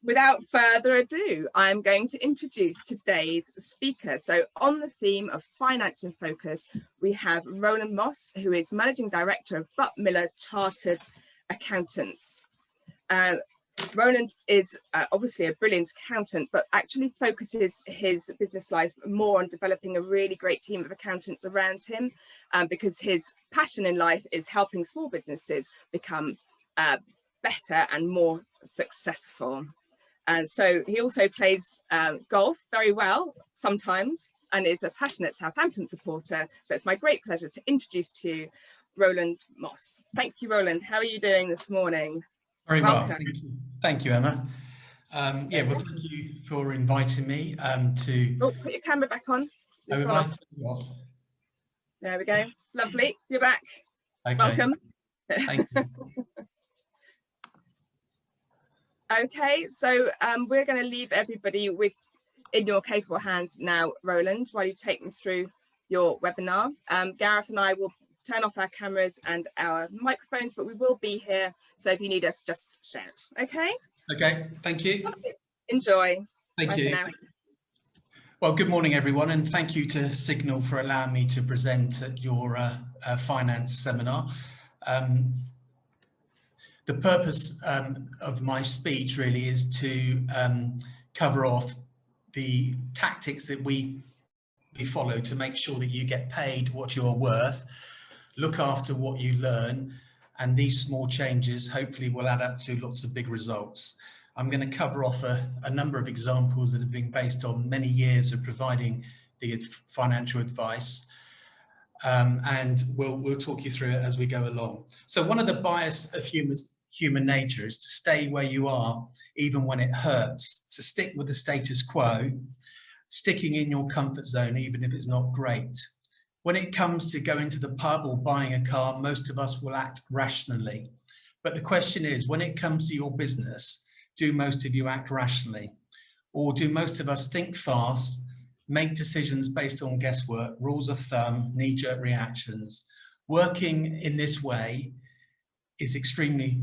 without further ado, I'm going to introduce today's speaker. So on the theme of finance in focus, we have Roland Moss, who is Managing Director of Butt Miller Chartered Accountants. Roland is obviously a brilliant accountant, but actually focuses his business life more on developing a really great team of accountants around him, because his passion in life is helping small businesses become better and more successful. And so he also plays golf very well sometimes and is a passionate Southampton supporter. So it's my great pleasure to introduce to you Roland Moss. Thank you, Roland. How are you doing this morning? Very well, thank you. Thank you, Emma. Yeah, well, thank you for inviting me to... Oh, put your camera back on. Off. There we go. Lovely. You're back. Okay. Welcome. Thank you. Okay, so we're going to leave everybody in your capable hands now, Roland, while you take them through your webinar. Gareth and I will turn off our cameras and our microphones, but we will be here. So if you need us, just shout. Okay. Okay. Thank you. Enjoy. Thank you. Well, good morning, everyone, and thank you to Signal for allowing me to present at your finance seminar. The purpose of my speech really is to cover off the tactics that we follow to make sure that you get paid what you're worth, look after what you learn, and these small changes hopefully will add up to lots of big results. I'm going to cover off a number of examples that have been based on many years of providing the financial advice, and we'll talk you through it as we go along. So one of the bias of human nature is to stay where you are even when it hurts, to stick with the status quo, sticking in your comfort zone even if it's not great. When it comes to going to the pub or buying a car, most of us will act rationally. But the question is, when it comes to your business, do most of you act rationally? Or do most of us think fast, make decisions based on guesswork, rules of thumb, knee-jerk reactions? Working in this way is extremely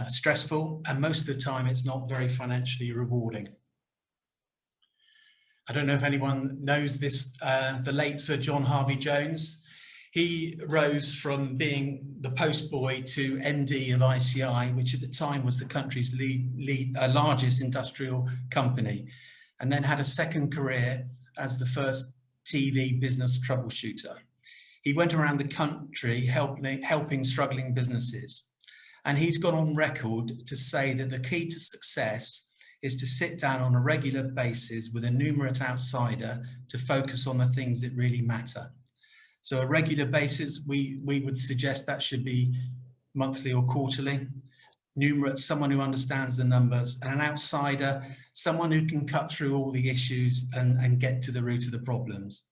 stressful, and most of the time it's not very financially rewarding. I don't know if anyone knows this, the late Sir John Harvey Jones. He rose from being the postboy to MD of ICI, which at the time was the country's largest industrial company, and then had a second career as the first TV business troubleshooter. He went around the country helping struggling businesses, and he's gone on record to say that the key to success is to sit down on a regular basis with a numerate outsider to focus on the things that really matter. So a regular basis, we would suggest that should be monthly or quarterly. Numerate, someone who understands the numbers, and an outsider, someone who can cut through all the issues and get to the root of the problems.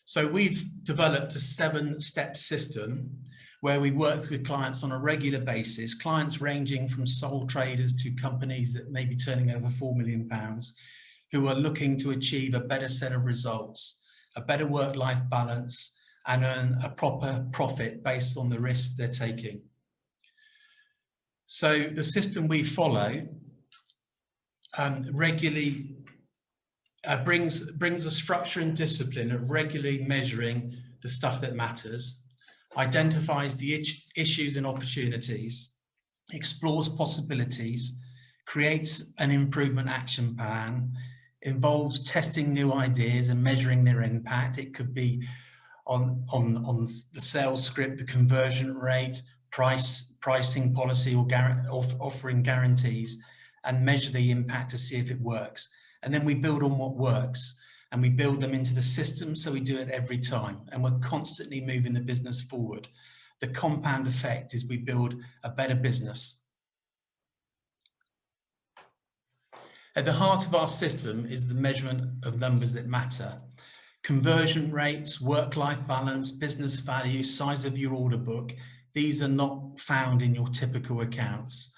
So we've developed a 7-step system where we work with clients on a regular basis, clients ranging from sole traders to companies that may be turning over £4 million, who are looking to achieve a better set of results, a better work-life balance, and earn a proper profit based on the risks they're taking. So the system we follow regularly brings a structure and discipline of regularly measuring the stuff that matters, identifies the issues and opportunities, explores possibilities, creates an improvement action plan, involves testing new ideas and measuring their impact. It could be on the sales script, the conversion rate, pricing policy, or offering guarantees, and measure the impact to see if it works. And then we build on what works, and we build them into the system, so we do it every time, and we're constantly moving the business forward. The compound effect is we build a better business. At the heart of our system is the measurement of numbers that matter. Conversion rates, work-life balance, business value, size of your order book, these are not found in your typical accounts.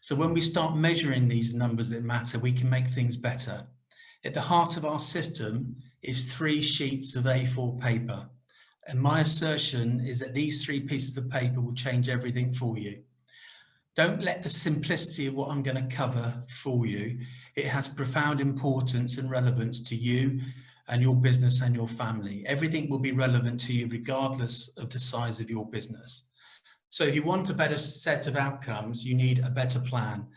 So when we start measuring these numbers that matter, we can make things better. At the heart of our system is 3 sheets of A4 paper. And my assertion is that these 3 pieces of paper will change everything for you. Don't let the simplicity of what I'm going to cover fool you. It has profound importance and relevance to you and your business and your family. Everything will be relevant to you regardless of the size of your business. So if you want a better set of outcomes, you need a better plan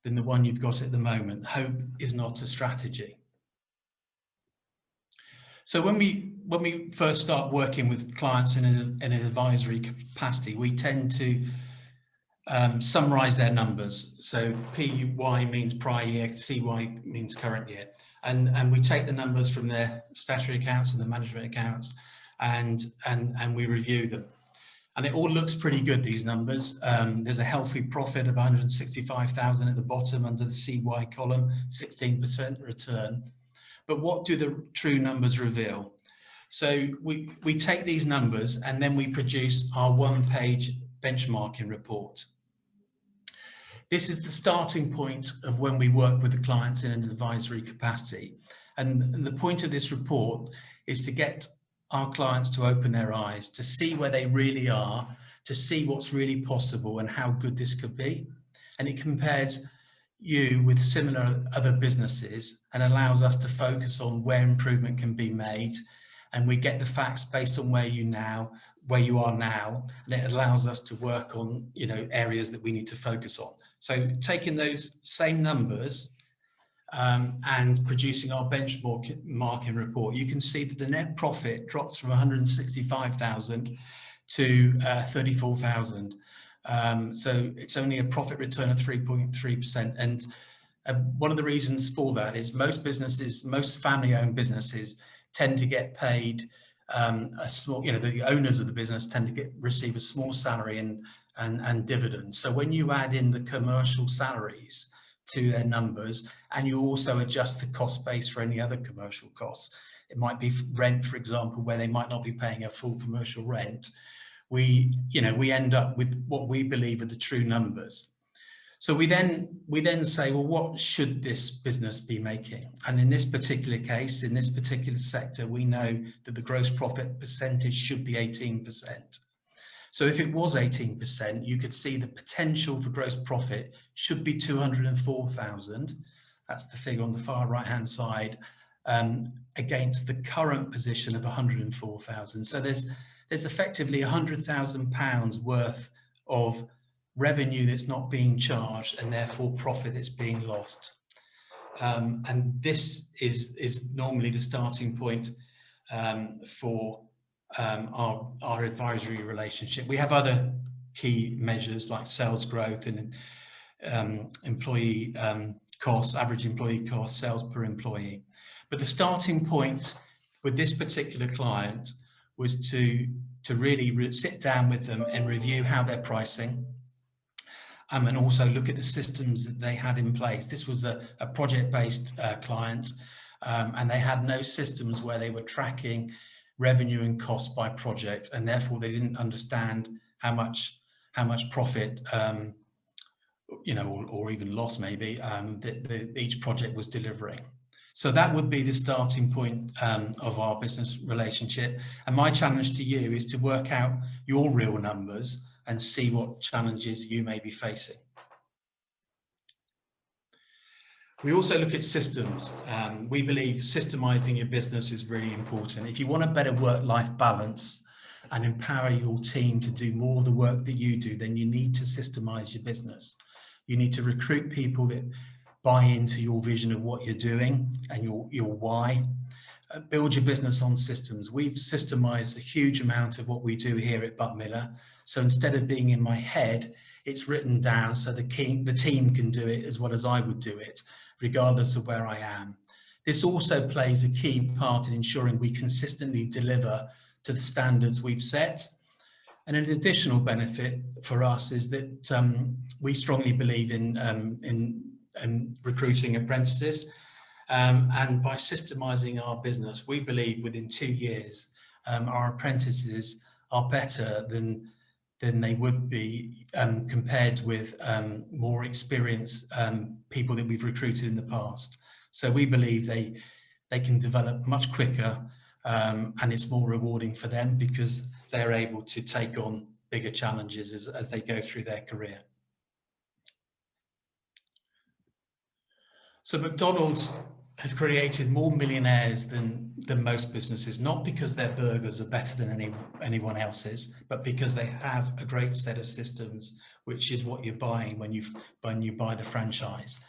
than the one you've got at the moment. Hope is not a strategy. So when we first start working with clients in an advisory capacity, we tend to summarize their numbers. So PY means prior year, CY means current year. And we take the numbers from their statutory accounts and the management accounts and we review them. And it all looks pretty good, these numbers. There's a healthy profit of 165,000 at the bottom under the CY column, 16% return. But what do the true numbers reveal? So we take these numbers and then we produce our one-page benchmarking report. This is the starting point of when we work with the clients in an advisory capacity. And the point of this report is to get our clients to open their eyes, to see where they really are, to see what's really possible and how good this could be. And it compares you with similar other businesses and allows us to focus on where improvement can be made. And we get the facts based on where you are now, and it allows us to work on, areas that we need to focus on. So taking those same numbers and producing our benchmarking report, you can see that the net profit drops from 165,000 to 34,000. So it's only a profit return of 3.3%. And one of the reasons for that is most family-owned businesses tend to get paid a small, the owners of the business tend to receive a small salary and dividends. So when you add in the commercial salaries to their numbers, and you also adjust the cost base for any other commercial costs, it might be rent, for example, where they might not be paying a full commercial rent, we end up with what we believe are the true numbers. So we then say, well, what should this business be making? And in this particular case, in this particular sector, we know that the gross profit percentage should be 18%. So if it was 18%, you could see the potential for gross profit should be 204,000. That's the figure on the far right-hand side, against the current position of 104,000. So there's effectively £100,000 worth of revenue that's not being charged and therefore profit that's being lost. And this is normally the starting point for our advisory relationship. We have other key measures like sales growth and employee costs, average employee costs, sales per employee. But the starting point with this particular client was to really sit down with them and review how they're pricing, and also look at the systems that they had in place. This was a project-based client, and they had no systems where they were tracking revenue and cost by project, and therefore they didn't understand how much profit, or even loss maybe, that each project was delivering. So that would be the starting point of our business relationship. And my challenge to you is to work out your real numbers and see what challenges you may be facing. We also look at systems. We believe systemizing your business is really important. If you want a better work-life balance and empower your team to do more of the work that you do, then you need to systemize your business. You need to recruit people that buy into your vision of what you're doing and your why. Build your business on systems. We've systemized a huge amount of what we do here at Buck Miller. So instead of being in my head, it's written down so the team can do it as well as I would do it, regardless of where I am. This also plays a key part in ensuring we consistently deliver to the standards we've set. And an additional benefit for us is that we strongly believe in recruiting apprentices. And by systemizing our business, we believe within 2 years, our apprentices are better than they would be compared with more experienced people that we've recruited in the past. So we believe they can develop much quicker, and it's more rewarding for them because they're able to take on bigger challenges as they go through their career. So McDonald's have created more millionaires than most businesses, not because their burgers are better than anyone else's, but because they have a great set of systems, which is what you're buying when you buy the franchise.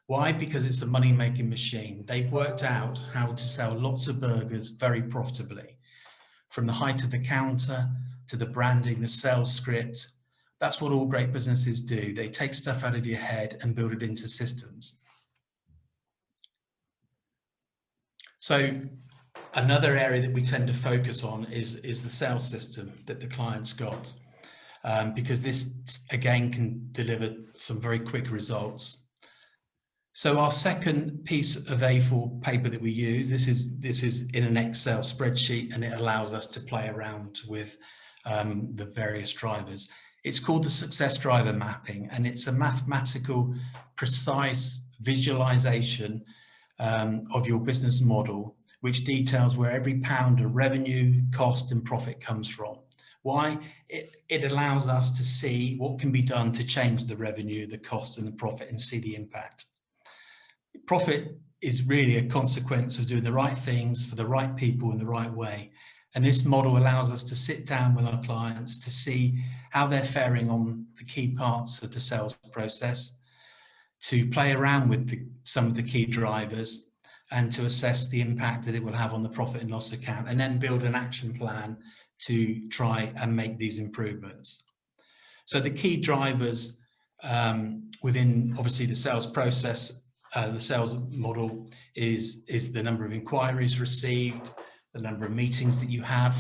Why? Because it's a money-making machine. They've worked out how to sell lots of burgers very profitably, from the height of the counter to the branding, the sales script. That's what all great businesses do. They take stuff out of your head and build it into systems. So another area that we tend to focus on is the sales system that the client's got, because this again can deliver some very quick results. So our second piece of A4 paper that we use, this is in an Excel spreadsheet, and it allows us to play around with the various drivers. It's called the success driver mapping, and it's a mathematical, precise visualization of your business model, which details where every pound of revenue, cost and profit comes from. Why? It allows us to see what can be done to change the revenue, the cost and the profit, and see the impact. Profit is really a consequence of doing the right things for the right people in the right way. And this model allows us to sit down with our clients to see how they're faring on the key parts of the sales process, to play around with some of the key drivers, and to assess the impact that it will have on the profit and loss account, and then build an action plan to try and make these improvements. So the key drivers within obviously the sales process, the sales model is the number of inquiries received, the number of meetings that you have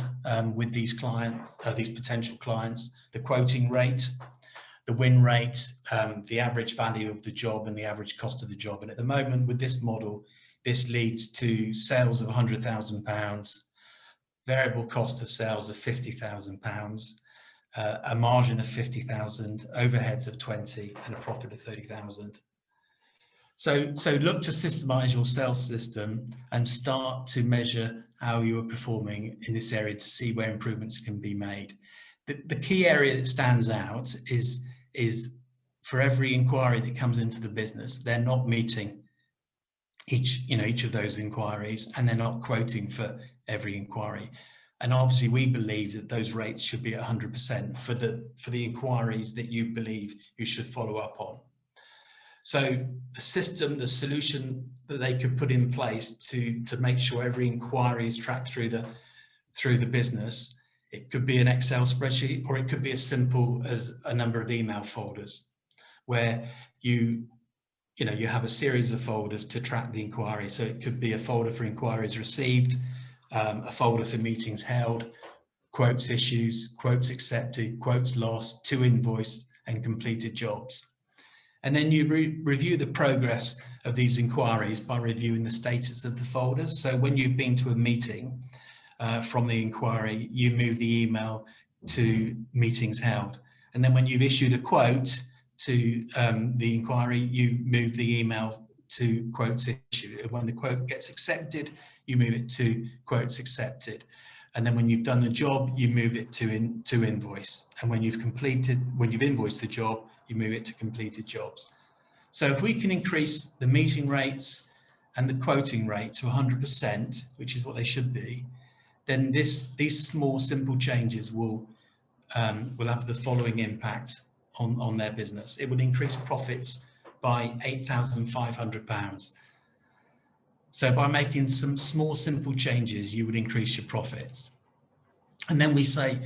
with these clients, these potential clients, the quoting rate, the win rate, the average value of the job and the average cost of the job. And at the moment with this model, this leads to sales of £100,000, variable cost of sales of £50,000, a margin of 50,000, overheads of 20, and a profit of 30,000. So look to systemize your sales system and start to measure how you are performing in this area to see where improvements can be made. The key area that stands out is for every inquiry that comes into the business, they're not meeting each of those inquiries, and they're not quoting for every inquiry. And obviously we believe that those rates should be 100% for the inquiries that you believe you should follow up on. So the system, the solution that they could put in place to make sure every inquiry is tracked through the business, it could be an Excel spreadsheet, or it could be as simple as a number of email folders where you have a series of folders to track the inquiry. So it could be a folder for inquiries received, a folder for meetings held, quotes issues, quotes accepted, quotes lost, to invoice, and completed jobs. And then you review the progress of these inquiries by reviewing the status of the folders. So when you've been to a meeting from the inquiry, you move the email to meetings held. And then when you've issued a quote to the inquiry, you move the email to quotes issued. And when the quote gets accepted, you move it to quotes accepted. And then when you've done the job, you move it to invoice. And when you've invoiced the job, you move it to completed jobs. So if we can increase the meeting rates and the quoting rate to 100%, which is what they should be, then these small, simple changes will have the following impact on their business. It would increase profits by £8,500. So by making some small, simple changes, you would increase your profits. And then we say,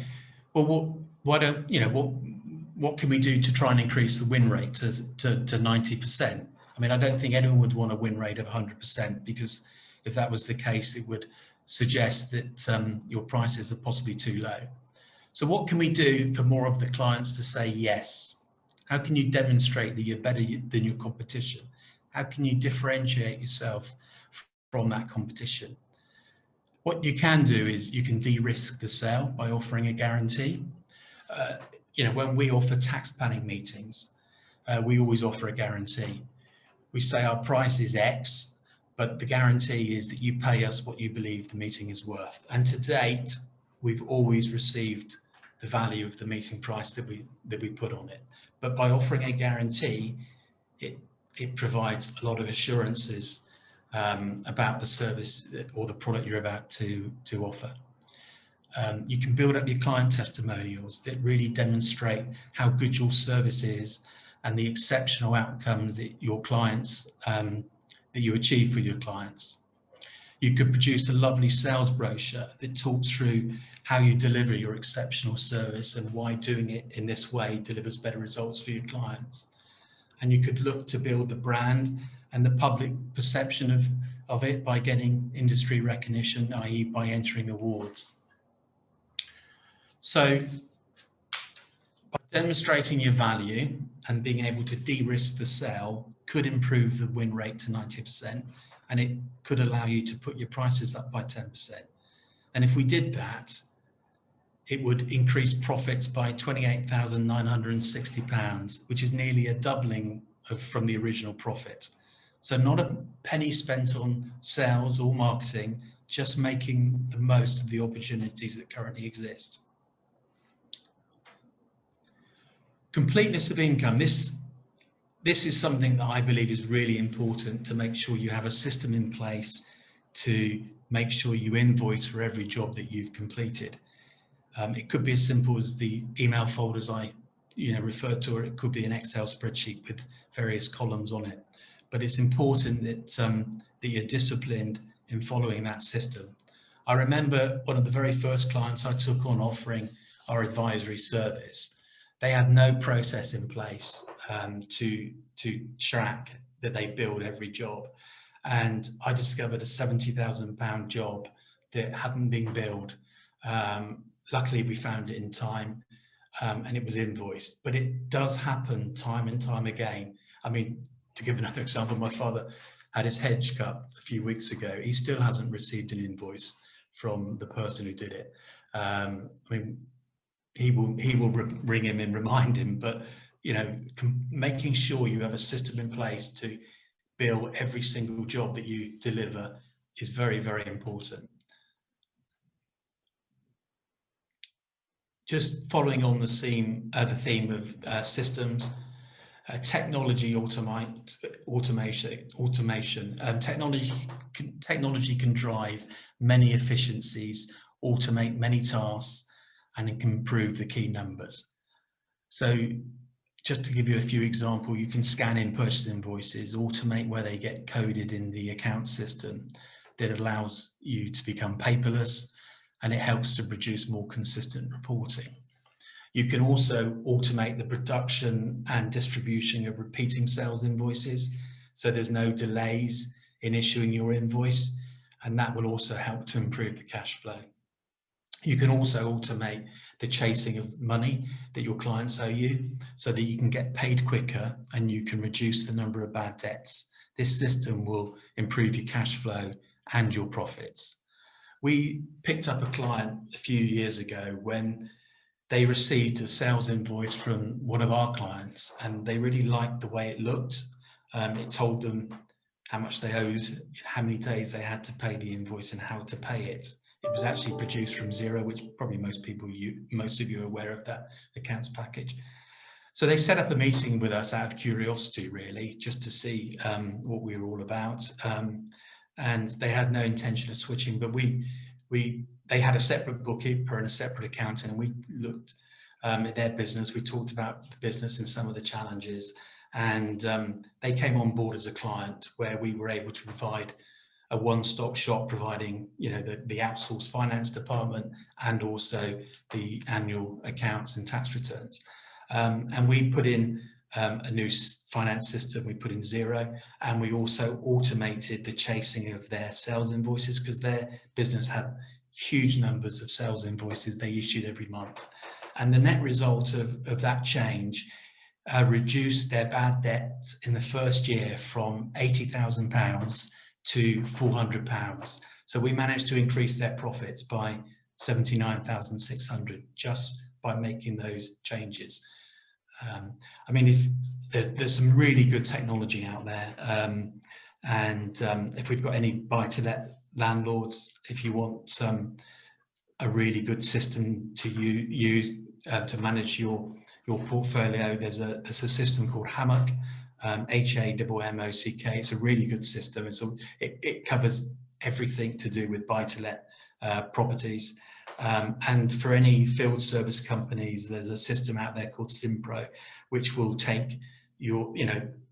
well, what can we do to try and increase the win rate to 90%? I mean, I don't think anyone would want a win rate of 100%, because if that was the case, it would suggest that your prices are possibly too low. So what can we do for more of the clients to say yes? How can you demonstrate that you're better than your competition? How can you differentiate yourself from that competition? What you can do is you can de-risk the sale by offering a guarantee. When we offer tax planning meetings, we always offer a guarantee. We say our price is X, but the guarantee is that you pay us what you believe the meeting is worth. And to date, we've always received the value of the meeting price that we put on it. But by offering a guarantee, it provides a lot of assurances about the service or the product you're about to offer. You can build up your client testimonials that really demonstrate how good your service is and the exceptional outcomes that your clients, that you achieve for your clients. You could produce a lovely sales brochure that talks through how you deliver your exceptional service and why doing it in this way delivers better results for your clients. And you could look to build the brand and the public perception of it by getting industry recognition, i.e. by entering awards. So by demonstrating your value and being able to de-risk the sale could improve the win rate to 90%, and it could allow you to put your prices up by 10%. And if we did that, it would increase profits by £28,960, which is nearly a doubling from the original profit. So not a penny spent on sales or marketing, just making the most of the opportunities that currently exist. Completeness of income. This is something that I believe is really important, to make sure you have a system in place to make sure you invoice for every job that you've completed. It could be as simple as the email folders I referred to, or it could be an Excel spreadsheet with various columns on it. But it's important that, that you're disciplined in following that system. I remember one of the very first clients I took on offering our advisory service. They had no process in place to track that they billed every job. And I discovered a £70,000 job that hadn't been billed. Luckily, we found it in time and it was invoiced. But it does happen time and time again. I mean, to give another example, my father had his hedge cut a few weeks ago. He still hasn't received an invoice from the person who did it. I mean, he will ring him and remind him, but making sure you have a system in place to bill every single job that you deliver is very, very important. Just following on the theme of systems, technology automation. Technology can drive many efficiencies, automate many tasks, and it can improve the key numbers. So just to give you a few examples, you can scan in purchase invoices, automate where they get coded in the account system that allows you to become paperless, and it helps to produce more consistent reporting. You can also automate the production and distribution of repeating sales invoices, so there's no delays in issuing your invoice, and that will also help to improve the cash flow. You can also automate the chasing of money that your clients owe you, so that you can get paid quicker and you can reduce the number of bad debts. This system will improve your cash flow and your profits. We picked up a client a few years ago when they received a sales invoice from one of our clients, and they really liked the way it looked. It told them how much they owed, how many days they had to pay the invoice, and how to pay it. It was actually produced from zero, which probably most of you are aware of that accounts package. So they set up a meeting with us out of curiosity, really, just to see what we were all about. And they had no intention of switching, but they had a separate bookkeeper and a separate accountant, and we looked at their business. We talked about the business and some of the challenges, and they came on board as a client, where we were able to provide a one-stop shop, providing the outsourced finance department and also the annual accounts and tax returns. And we put in a new finance system. We put in Xero, and we also automated the chasing of their sales invoices, because their business had huge numbers of sales invoices they issued every month. And the net result of that change reduced their bad debts in the first year from £80,000 to £400. So we managed to increase their profits by 79,600 just by making those changes. I mean, there's some really good technology out there, and if we've got any buy-to-let landlords, if you want a really good system to use to manage your portfolio, there's a system called Hammock, HAMMOCK. It's a really good system. It covers everything to do with buy-to-let properties. And for any field service companies, there's a system out there called Simpro, which will take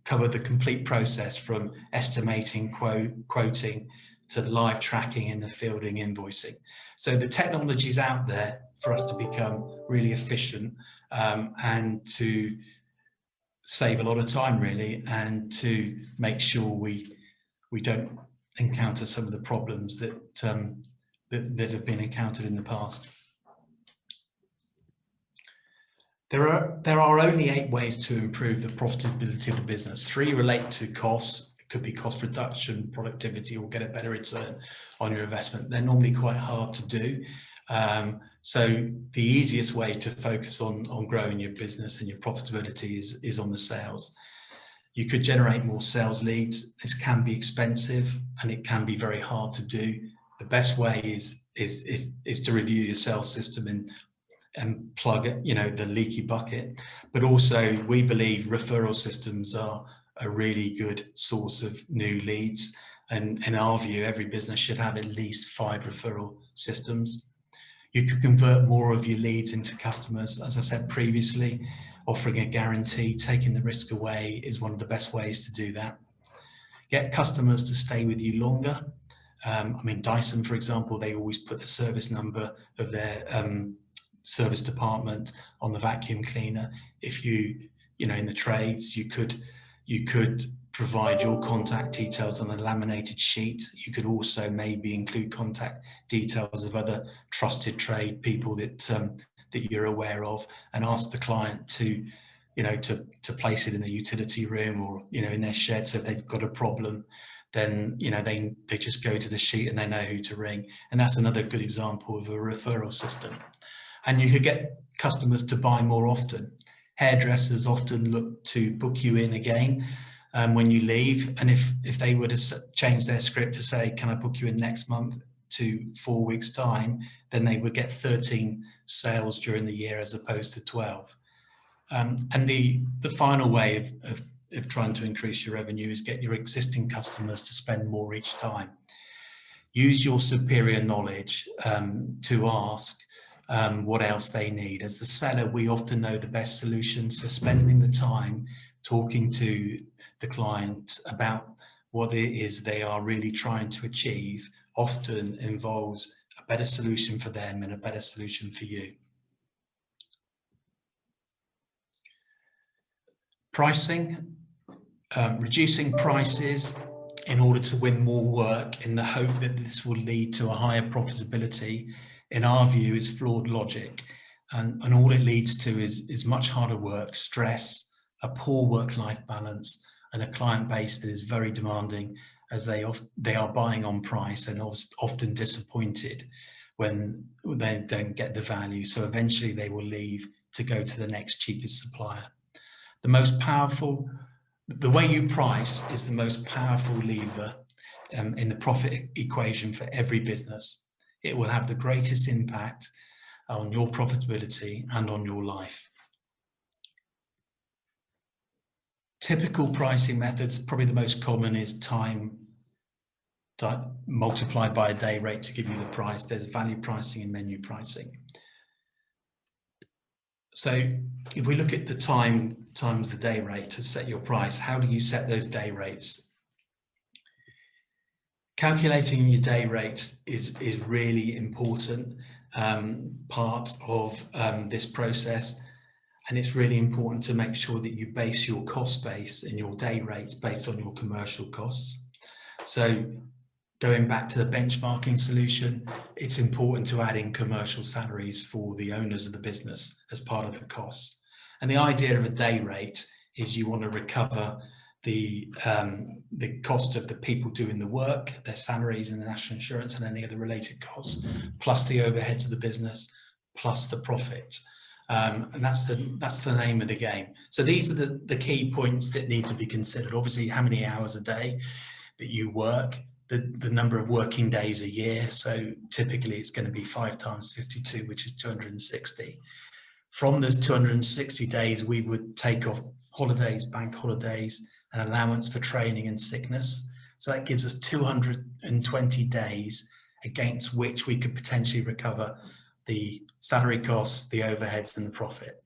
cover the complete process from estimating, quoting, to live tracking in the fielding, invoicing. So the technology's out there for us to become really efficient, and to save a lot of time really, and to make sure we don't encounter some of the problems that have been encountered in the past. There are only 8 ways to improve the profitability of the business. 3 relate to costs. It could be cost reduction, productivity, or get a better return on your investment. They're normally quite hard to do. So the easiest way to focus on growing your business and your profitability is on the sales. You could generate more sales leads. This can be expensive and it can be very hard to do. The best way is to review your sales system and plug the leaky bucket. But also we believe referral systems are a really good source of new leads. And in our view, every business should have at least 5 referral systems. You could convert more of your leads into customers. As I said previously, offering a guarantee, taking the risk away, is one of the best ways to do that. Get customers to stay with you longer. Dyson, for example, they always put the service number of their service department on the vacuum cleaner. If in the trades, you could provide your contact details on a laminated sheet. You could also maybe include contact details of other trusted trade people that you're aware of, and ask the client to place it in the utility room or in their shed. So if they've got a problem, then they just go to the sheet and they know who to ring. And that's another good example of a referral system. And you could get customers to buy more often. Hairdressers often look to book you in again when you leave, and if they were to change their script to say, can I book you in next month, to 4 weeks time, then they would get 13 sales during the year as opposed to 12. And the final way of trying to increase your revenue is get your existing customers to spend more each time. Use your superior knowledge to ask what else they need. As the seller, we often know the best solutions, so spending the time talking to the client about what it is they are really trying to achieve often involves a better solution for them and a better solution for you. Pricing, reducing prices in order to win more work in the hope that this will lead to a higher profitability, in our view, is flawed logic. And all it leads to is much harder work, stress, a poor work-life balance, and a client base that is very demanding, as they are buying on price and often disappointed when they don't get the value. So eventually they will leave to go to the next cheapest supplier. The way you price is the most powerful lever in the profit equation for every business. It will have the greatest impact on your profitability and on your life. Typical pricing methods, probably the most common, is time multiplied by a day rate to give you the price. There's value pricing and menu pricing. So if we look at the time times the day rate to set your price, how do you set those day rates? Calculating your day rates is really important part of this process. And it's really important to make sure that you base your cost base and your day rates based on your commercial costs. So going back to the benchmarking solution, it's important to add in commercial salaries for the owners of the business as part of the costs. And the idea of a day rate is you want to recover the cost of the people doing the work, their salaries and the national insurance and any other related costs, plus the overheads of the business, plus the profit. And that's the name of the game. So these are the key points that need to be considered. Obviously, how many hours a day that you work, the number of working days a year. So typically it's going to be 5 times 52, which is 260. From those 260 days, we would take off holidays, bank holidays, an allowance for training and sickness. So that gives us 220 days against which we could potentially recover the salary costs, the overheads and the profit.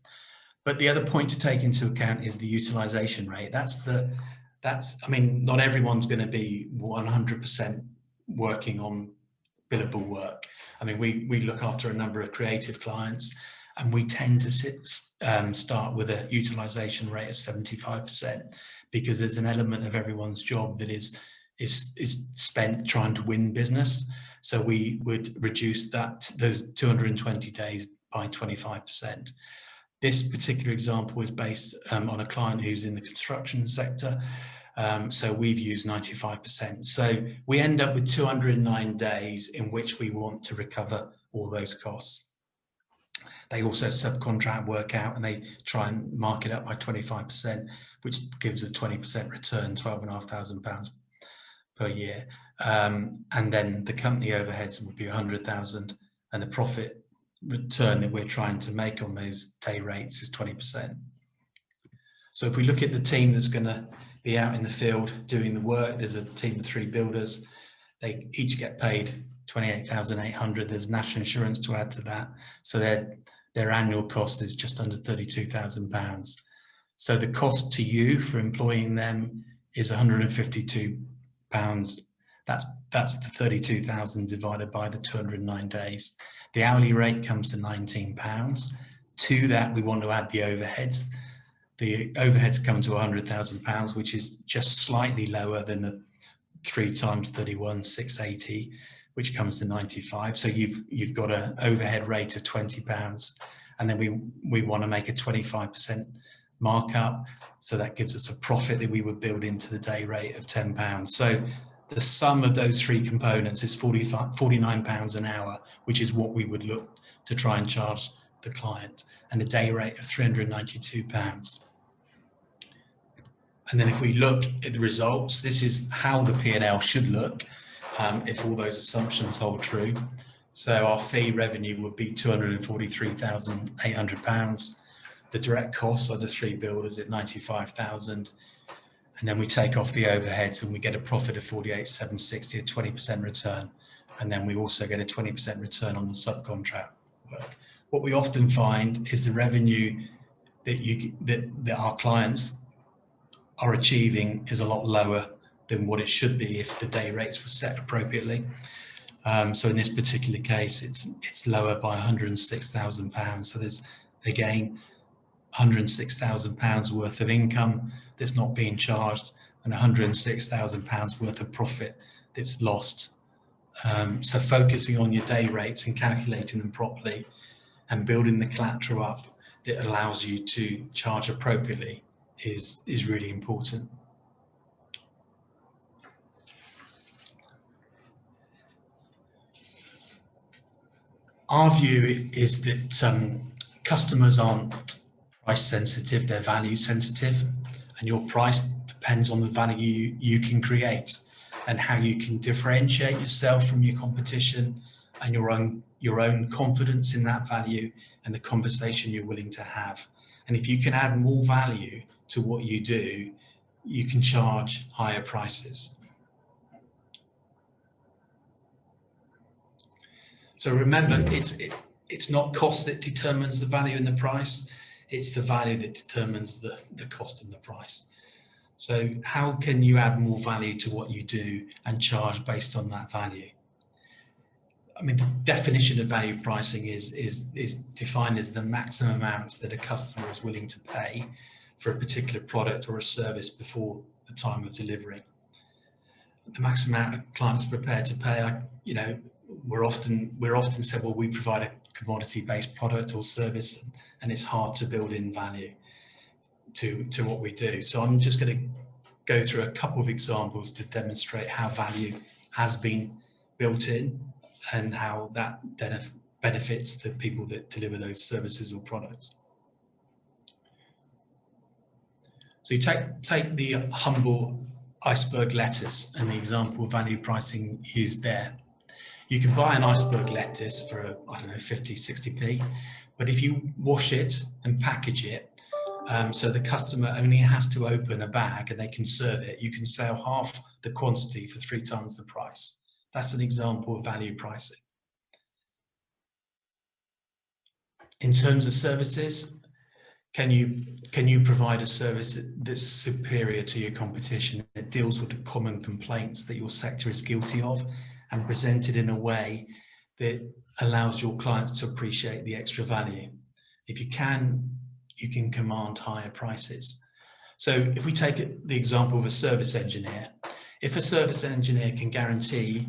But the other point to take into account is the utilisation rate. I mean, not everyone's going to be 100% working on billable work. I mean, we look after a number of creative clients, and we tend to start with a utilisation rate of 75%, because there's an element of everyone's job that is spent trying to win business. So we would reduce those 220 days by 25%. This particular example is based on a client who's in the construction sector. So we've used 95%. So we end up with 209 days in which we want to recover all those costs. They also subcontract work out, and they try and mark it up by 25%, which gives a 20% return, £12,500 per year. And then the company overheads would be 100,000, and the profit return that we're trying to make on those day rates is 20%. So if we look at the team that's going to be out in the field doing the work, there's a team of 3 builders. They each get paid 28,800. There's national insurance to add to that. So their annual cost is just under £32,000. So the cost to you for employing them is £152. That's the 32,000 divided by the 209 days. The hourly rate comes to £19. To that, we want to add the overheads. The overheads come to £100,000, which is just slightly lower than the 3 times 31, 680, which comes to 95. So you've got an overhead rate of £20, and then we want to make a 25% markup. So that gives us a profit that we would build into the day rate of £10. So the sum of those 3 components is £49 an hour, which is what we would look to try and charge the client, and a day rate of £392. And then if we look at the results, this is how the P&L should look if all those assumptions hold true. So our fee revenue would be £243,800. The direct costs are the 3 builders at 95,000. And then we take off the overheads and we get a profit of 48,760, a 20% return. And then we also get a 20% return on the subcontract work. What we often find is the revenue that our clients are achieving is a lot lower than what it should be if the day rates were set appropriately. So in this particular case, it's lower by £106,000. So there's again £106,000 worth of income that's not being charged, and £106,000 worth of profit that's lost. So focusing on your day rates and calculating them properly and building the collateral up that allows you to charge appropriately is really important. Our view is that customers aren't price sensitive, they're value sensitive, and your price depends on the value you can create and how you can differentiate yourself from your competition, and your own confidence in that value and the conversation you're willing to have. And if you can add more value to what you do, you can charge higher prices. So remember, it's not cost that determines the value in the price, it's the value that determines the cost and the price. So how can you add more value to what you do and charge based on that value? I mean, the definition of value pricing is defined as the maximum amounts that a customer is willing to pay for a particular product or a service before the time of delivery. The maximum amount a client is prepared to pay, we're often said, well, we provide a commodity-based product or service, and it's hard to build in value to what we do. So I'm just going to go through a couple of examples to demonstrate how value has been built in and how that benefits the people that deliver those services or products. So you take the humble iceberg lettuce and the example of value pricing used there. You can buy an iceberg lettuce for, 50, 60p, but if you wash it and package it So the customer only has to open a bag and they can serve it. You can sell half the quantity for 3 times the price. That's an example of value pricing. In terms of services, can you provide a service that's superior to your competition, that deals with the common complaints that your sector is guilty of and presented in a way that allows your clients to appreciate the extra value? If you can command higher prices. So if we take the example of a service engineer, if a service engineer can guarantee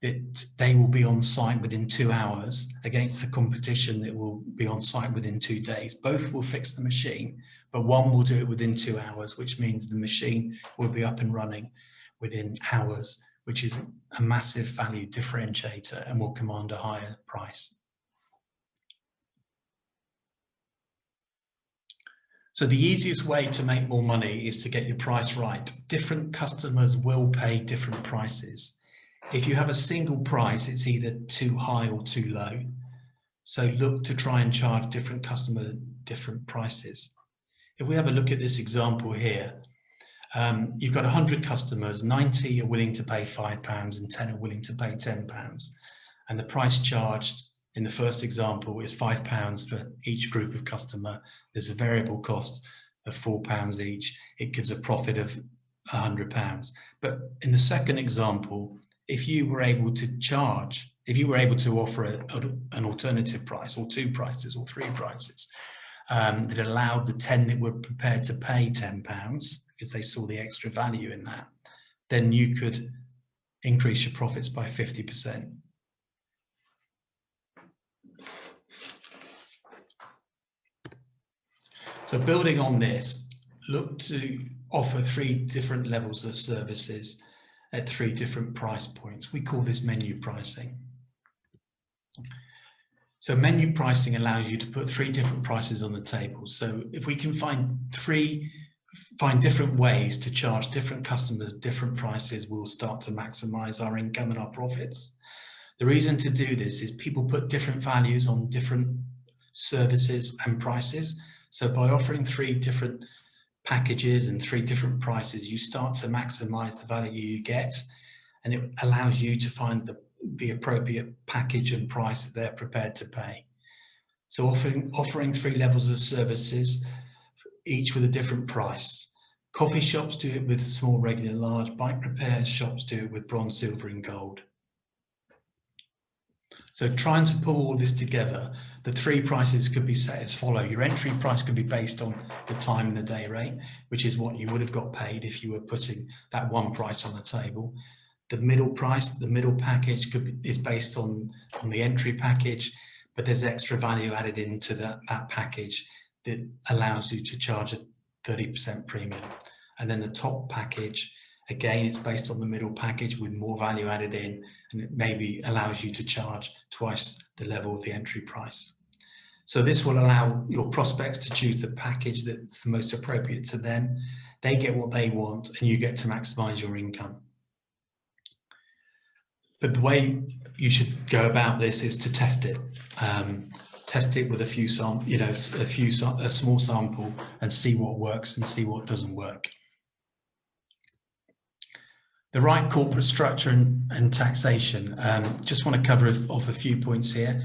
that they will be on site within 2 hours against the competition that will be on site within 2 days, both will fix the machine, but one will do it within 2 hours, which means the machine will be up and running within hours, which is a massive value differentiator and will command a higher price. So the easiest way to make more money is to get your price right. Different customers will pay different prices. If you have a single price, it's either too high or too low. So look to try and charge different customers different prices. If we have a look at this example here, you've got 100 customers, 90 are willing to pay £5 and 10 are willing to pay £10. And the price charged in the first example is £5 for each group of customer. There's a variable cost of £4 each. It gives a profit of £100. But in the second example, if you were able to offer an alternative price, or 2 prices, or 3 prices, that allowed the 10 that were prepared to pay £10 because they saw the extra value in that, then you could increase your profits by 50%. So building on this, look to offer 3 different levels of services at 3 different price points. We call this menu pricing. So menu pricing allows you to put 3 different prices on the table. So if we can find different ways to charge different customers different prices, we'll start to maximize our income and our profits. The reason to do this is people put different values on different services and prices. So by offering 3 different packages and 3 different prices, you start to maximize the value you get, and it allows you to find the appropriate package and price that they're prepared to pay. So offering 3 levels of services, each with a different price. Coffee shops do it with small, regular, large. Bike repair shops do it with bronze, silver and gold. So trying to pull all this together, the 3 prices could be set as follow. Your entry price could be based on the time and the day rate, which is what you would have got paid if you were putting that 1 price on the table. The middle price, the middle package is based on the entry package, but there's extra value added into that package that allows you to charge a 30% premium. And then the top package, again, it's based on the middle package with more value added in, and it maybe allows you to charge twice the level of the entry price. So this will allow your prospects to choose the package that's the most appropriate to them. They get what they want and you get to maximize your income. But the way you should go about this is to test it. Test it with a small sample and see what works and see what doesn't work. The right corporate structure and taxation. Just want to cover off a few points here.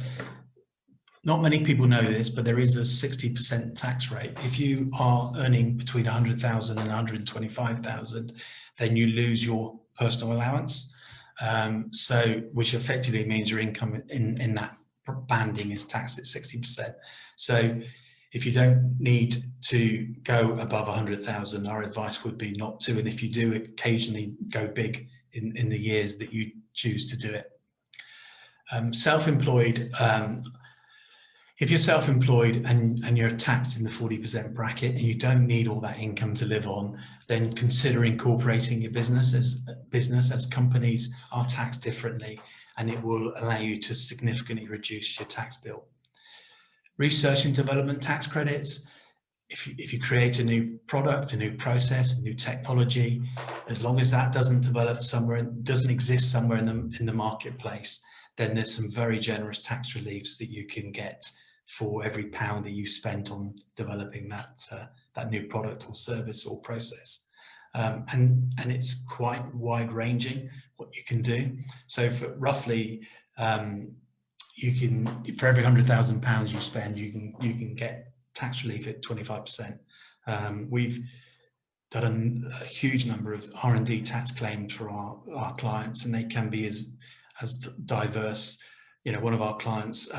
Not many people know this, but there is a 60% tax rate. If you are earning between 100,000 and 125,000, then you lose your personal allowance. Which effectively means your income in that banding is taxed at 60%. So if you don't need to go above 100,000, our advice would be not to. And if you do, occasionally go big in the years that you choose to do it. Self-employed. If you're self-employed and you're taxed in the 40% bracket and you don't need all that income to live on, then consider incorporating your business as companies are taxed differently, and it will allow you to significantly reduce your tax bill. Research and development tax credits. If you create a new product, a new process, a new technology, as long as that doesn't exist somewhere in the marketplace, then there's some very generous tax reliefs that you can get for every pound that you spent on developing that new product or service or process. And it's quite wide ranging what you can do. So for roughly, you can, for every £100,000 you spend, you can get tax relief at 25%. We've done a huge number of R&D tax claims for our clients, and they can be as diverse. You know, one of our clients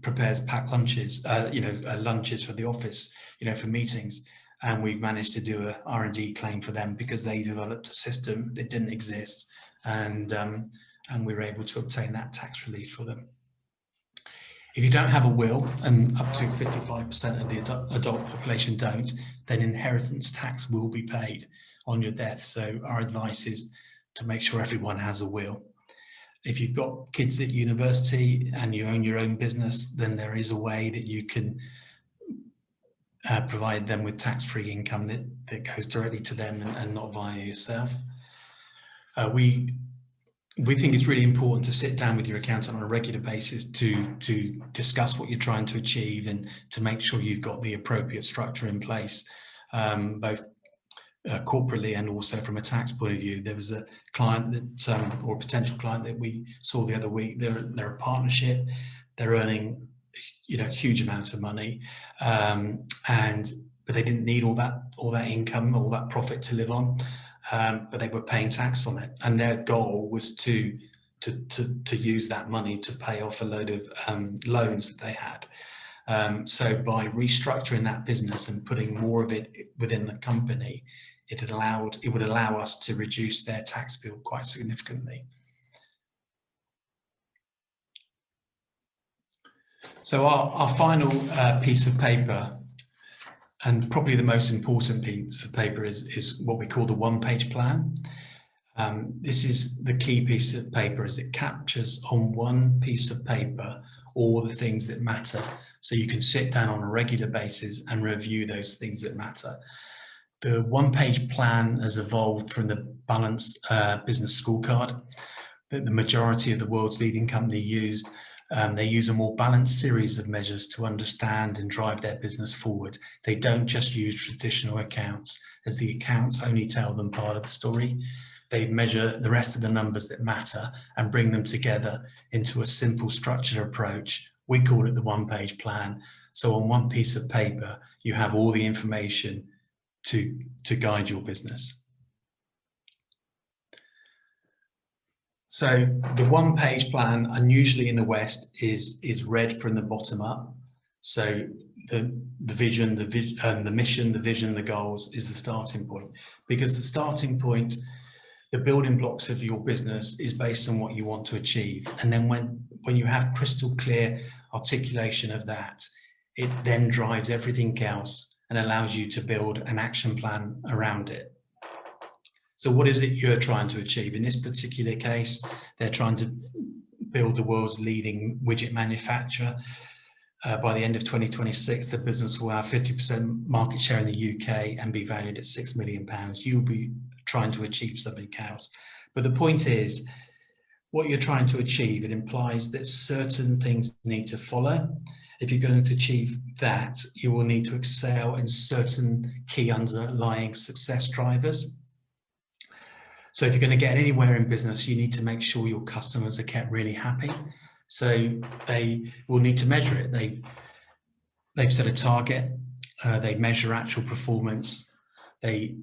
prepares packed lunches, lunches for the office, for meetings, and we've managed to do a R&D claim for them because they developed a system that didn't exist, and we were able to obtain that tax relief for them. If you don't have a will, and up to 55% of the adult population don't, then inheritance tax will be paid on your death. So our advice is to make sure everyone has a will. If you've got kids at university and you own your own business, then there is a way that you can provide them with tax-free income that goes directly to them and not via yourself. We think it's really important to sit down with your accountant on a regular basis to discuss what you're trying to achieve and to make sure you've got the appropriate structure in place, both corporately and also from a tax point of view. There was a client that, or a potential client that we saw the other week. They're a partnership. They're earning, huge amounts of money, but they didn't need all that income, all that profit to live on. But they were paying tax on it, and their goal was to use that money to pay off a load of loans that they had. So by restructuring that business and putting more of it within the company, it would allow us to reduce their tax bill quite significantly. So our final piece of paper, and probably the most important piece of paper, is what we call the one-page plan. This is the key piece of paper, as it captures on one piece of paper all the things that matter. So you can sit down on a regular basis and review those things that matter. The one-page plan has evolved from the Balanced Business Scorecard that the majority of the world's leading company used. They use a more balanced series of measures to understand and drive their business forward. They don't just use traditional accounts, as the accounts only tell them part of the story. They measure the rest of the numbers that matter and bring them together into a simple, structured approach. We call it the one-page plan. So on one piece of paper, you have all the information to guide your business. So the one-page plan, unusually in the West, is read from the bottom up. So the vision, the mission, the vision, the goals is the starting point, because the starting point, the building blocks of your business, is based on what you want to achieve. And then when you have crystal clear articulation of that, it then drives everything else and allows you to build an action plan around it. So what is it you're trying to achieve? In this particular case, they're trying to build the world's leading widget manufacturer. By the end of 2026, the business will have 50% market share in the UK and be valued at £6 million. You'll be trying to achieve something else. But the point is, what you're trying to achieve, it implies that certain things need to follow. If you're going to achieve that, you will need to excel in certain key underlying success drivers. So if you're going to get anywhere in business, you need to make sure your customers are kept really happy. So they will need to measure it. They've set a target. They measure actual performance. They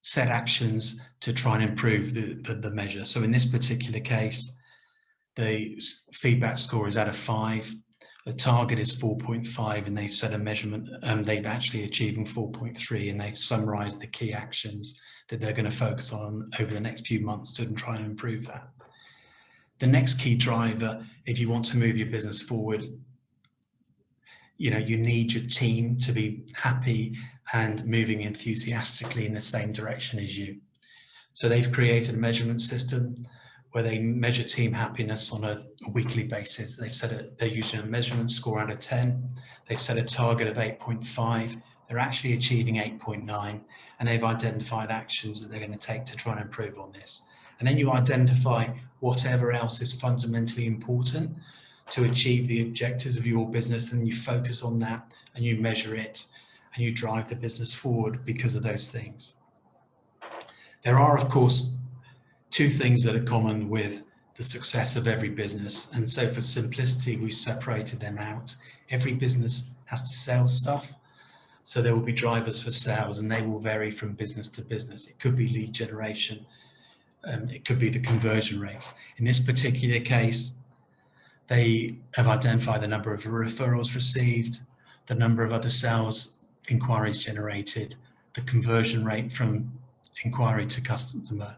set actions to try and improve the measure. So in this particular case, the feedback score is out of 5. The target is 4.5, and they've set a measurement, and they've actually achieving 4.3, and they've summarized the key actions that they're going to focus on over the next few months to try and improve that. The next key driver, if you want to move your business forward, you need your team to be happy and moving enthusiastically in the same direction as you. So they've created a measurement system where they measure team happiness on a weekly basis. They're using a measurement score out of 10. They've set a target of 8.5. They're actually achieving 8.9, and they've identified actions that they're going to take to try and improve on this. And then you identify whatever else is fundamentally important to achieve the objectives of your business, and you focus on that and you measure it and you drive the business forward because of those things. There are, of course, two things that are common with the success of every business, and so for simplicity we separated them out. Every business has to sell stuff, so there will be drivers for sales, and they will vary from business to business. It could be lead generation, it could be the conversion rates. In this particular case, they have identified the number of referrals received, the number of other sales inquiries generated, the conversion rate from inquiry to customer,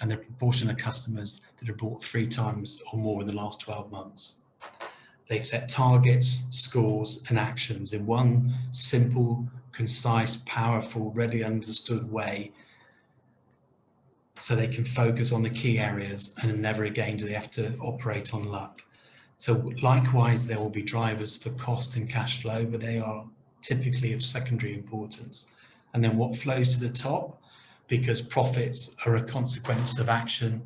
and the proportion of customers that have bought 3 times or more in the last 12 months. They've set targets, scores, and actions in one simple, concise, powerful, readily understood way, so they can focus on the key areas, and never again do they have to operate on luck. So likewise, there will be drivers for cost and cash flow, but they are typically of secondary importance. And then what flows to the top, because profits are a consequence of action,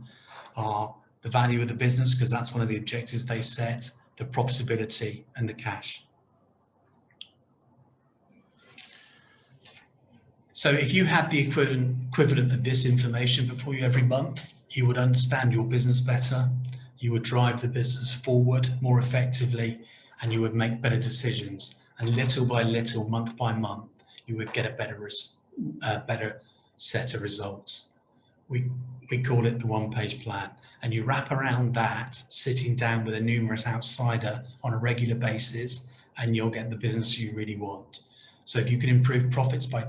are the value of the business, because that's one of the objectives they set, the profitability, and the cash. So if you had the equivalent of this information before you every month, you would understand your business better, you would drive the business forward more effectively, and you would make better decisions. And little by little, month by month, you would get a better set of results. We call it the one-page plan. And you wrap around that, sitting down with a numerous outsider on a regular basis, and you'll get the business you really want. So if you can improve profits by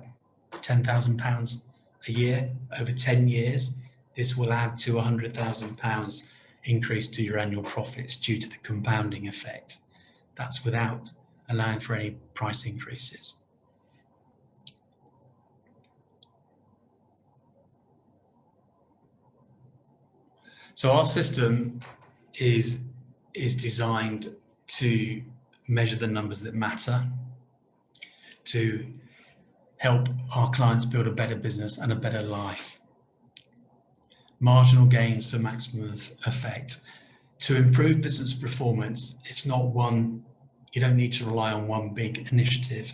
£10,000 a year over 10 years, this will add to £100,000 increase to your annual profits due to the compounding effect. That's without allowing for any price increases. So our system is designed to measure the numbers that matter, to help our clients build a better business and a better life. Marginal gains for maximum effect. To improve business performance, it's not one, you don't need to rely on one big initiative.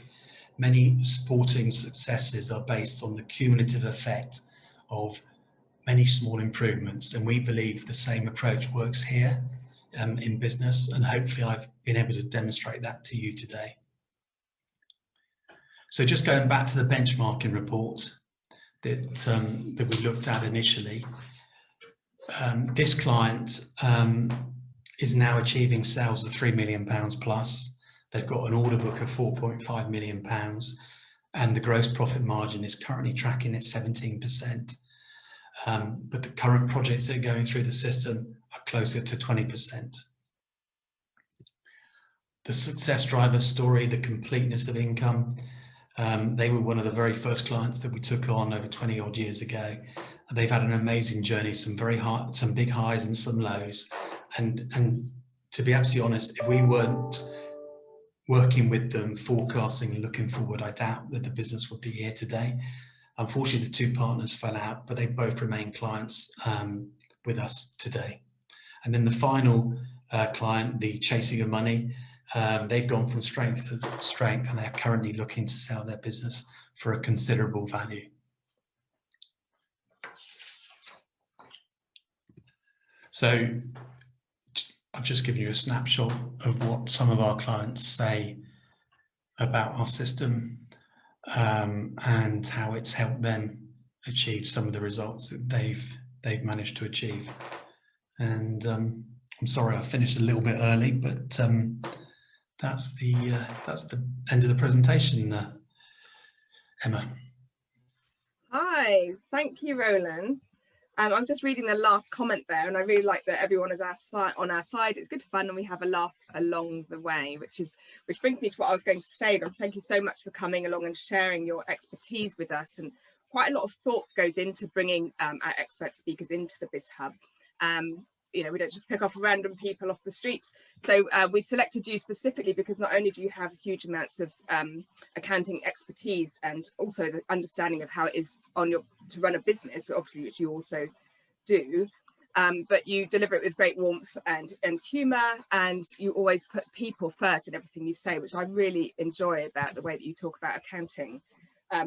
Many sporting successes are based on the cumulative effect of many small improvements, and we believe the same approach works here in business, and hopefully I've been able to demonstrate that to you today. So just going back to the benchmarking report that we looked at initially, this client is now achieving sales of £3 million plus. They've got an order book of £4.5 million, and the gross profit margin is currently tracking at 17%. But the current projects that are going through the system are closer to 20%. The success driver story, the completeness of income, they were one of the very first clients that we took on over 20 odd years ago. They've had an amazing journey, some big highs and some lows. And to be absolutely honest, if we weren't working with them, forecasting and looking forward, I doubt that the business would be here today. Unfortunately, the 2 partners fell out, but they both remain clients with us today. And then the final client, the chasing of money, they've gone from strength to strength, and they're currently looking to sell their business for a considerable value. So I've just given you a snapshot of what some of our clients say about our system and how it's helped them achieve some of the results that they've managed to achieve. And I'm sorry I finished a little bit early, but that's the end of the presentation, Emma. Hi, thank you, Roland. I was just reading the last comment there, and I really like that everyone is on our side. It's good fun, and we have a laugh along the way, which brings me to what I was going to say. Thank you so much for coming along and sharing your expertise with us. And quite a lot of thought goes into bringing our expert speakers into the Biz Hub. You know, we don't just pick off random people off the street. So we selected you specifically because not only do you have huge amounts of accounting expertise and also the understanding of how it is to run a business, but obviously which you also do, but you deliver it with great warmth and humour, and you always put people first in everything you say, which I really enjoy about the way that you talk about accounting.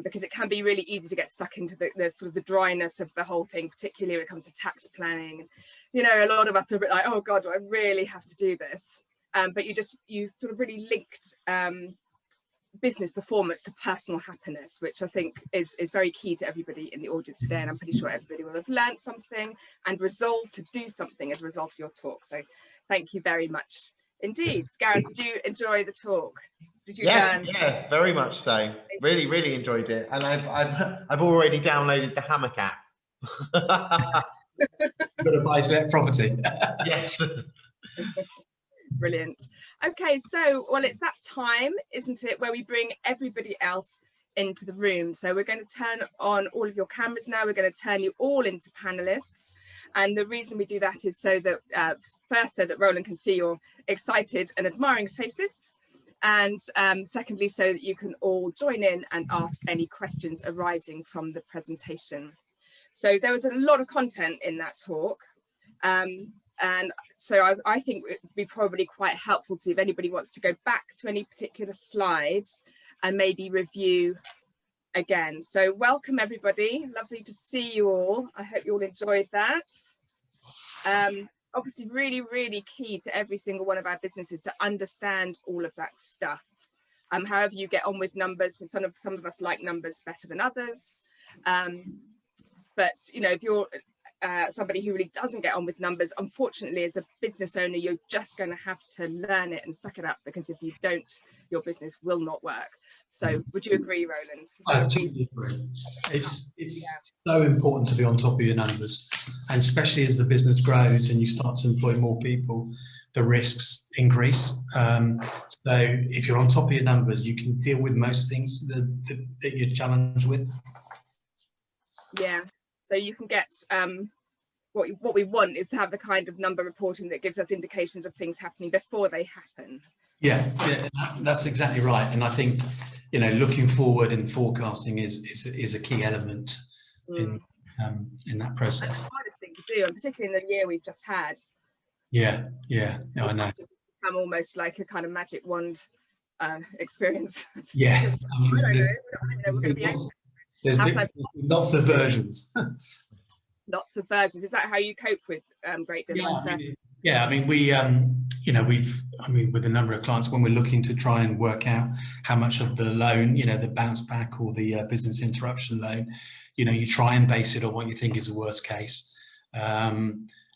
Because it can be really easy to get stuck into the sort of the dryness of the whole thing, particularly when it comes to tax planning. You know, a lot of us are a bit like, oh God, do I really have to do this? But you sort of really linked business performance to personal happiness, which I think is very key to everybody in the audience today. And I'm pretty sure everybody will have learned something and resolved to do something as a result of your talk. So thank you very much indeed. Gareth, did you enjoy the talk? Did you learn? Yeah, very much so. Really, really enjoyed it, and I've already downloaded the Hammock app. Got to buy select property. Yes. Brilliant. Okay, so well, it's that time, isn't it, where we bring everybody else into the room. So we're going to turn on all of your cameras now. We're going to turn you all into panelists, and the reason we do that is so that first, so that Roland can see your excited and admiring faces. And secondly, so that you can all join in and ask any questions arising from the presentation. So there was a lot of content in that talk. And so I think it would be probably quite helpful to, if anybody wants to go back to any particular slides and maybe review again. So welcome everybody, lovely to see you all. I hope you all enjoyed that. Obviously really, really key to every single one of our businesses to understand all of that stuff. However you get on with numbers, because some of us like numbers better than others. But you know, if you're somebody who really doesn't get on with numbers, unfortunately, as a business owner, you're just going to have to learn it and suck it up, because if you don't, your business will not work. So would you agree, Roland? I totally agree. It's so important to be on top of your numbers, and especially as the business grows and you start to employ more people, the risks increase. So if you're on top of your numbers, you can deal with most things that you're challenged with. Yeah, so you can get what we want is to have the kind of number reporting that gives us indications of things happening before they happen. Yeah, that's exactly right. And I think, you know, looking forward and forecasting is a key element in that process. That's the hardest thing to do, and particularly in the year we've just had. Yeah, no, I know. It's become almost like a kind of magic wand experience. Yeah, there's lots of versions. Lots of versions. Is that how you cope with great demand? Yeah, I mean, we, you know, with a number of clients, when we're looking to try and work out how much of the loan, you know, the bounce back or the business interruption loan, you know, you try and base it on what you think is the worst case. But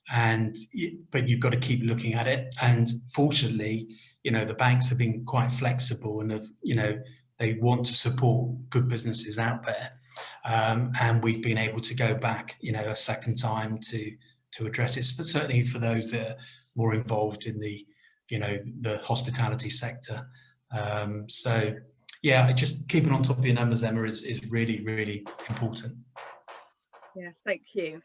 you've got to keep looking at it. And fortunately, you know, the banks have been quite flexible and have, you know, they want to support good businesses out there. And we've been able to go back, you know, a second time to address it, but certainly for those that are more involved in the, you know, the hospitality sector. So yeah, just keeping on top of your numbers, Emma, is really, really important. Yes, thank you.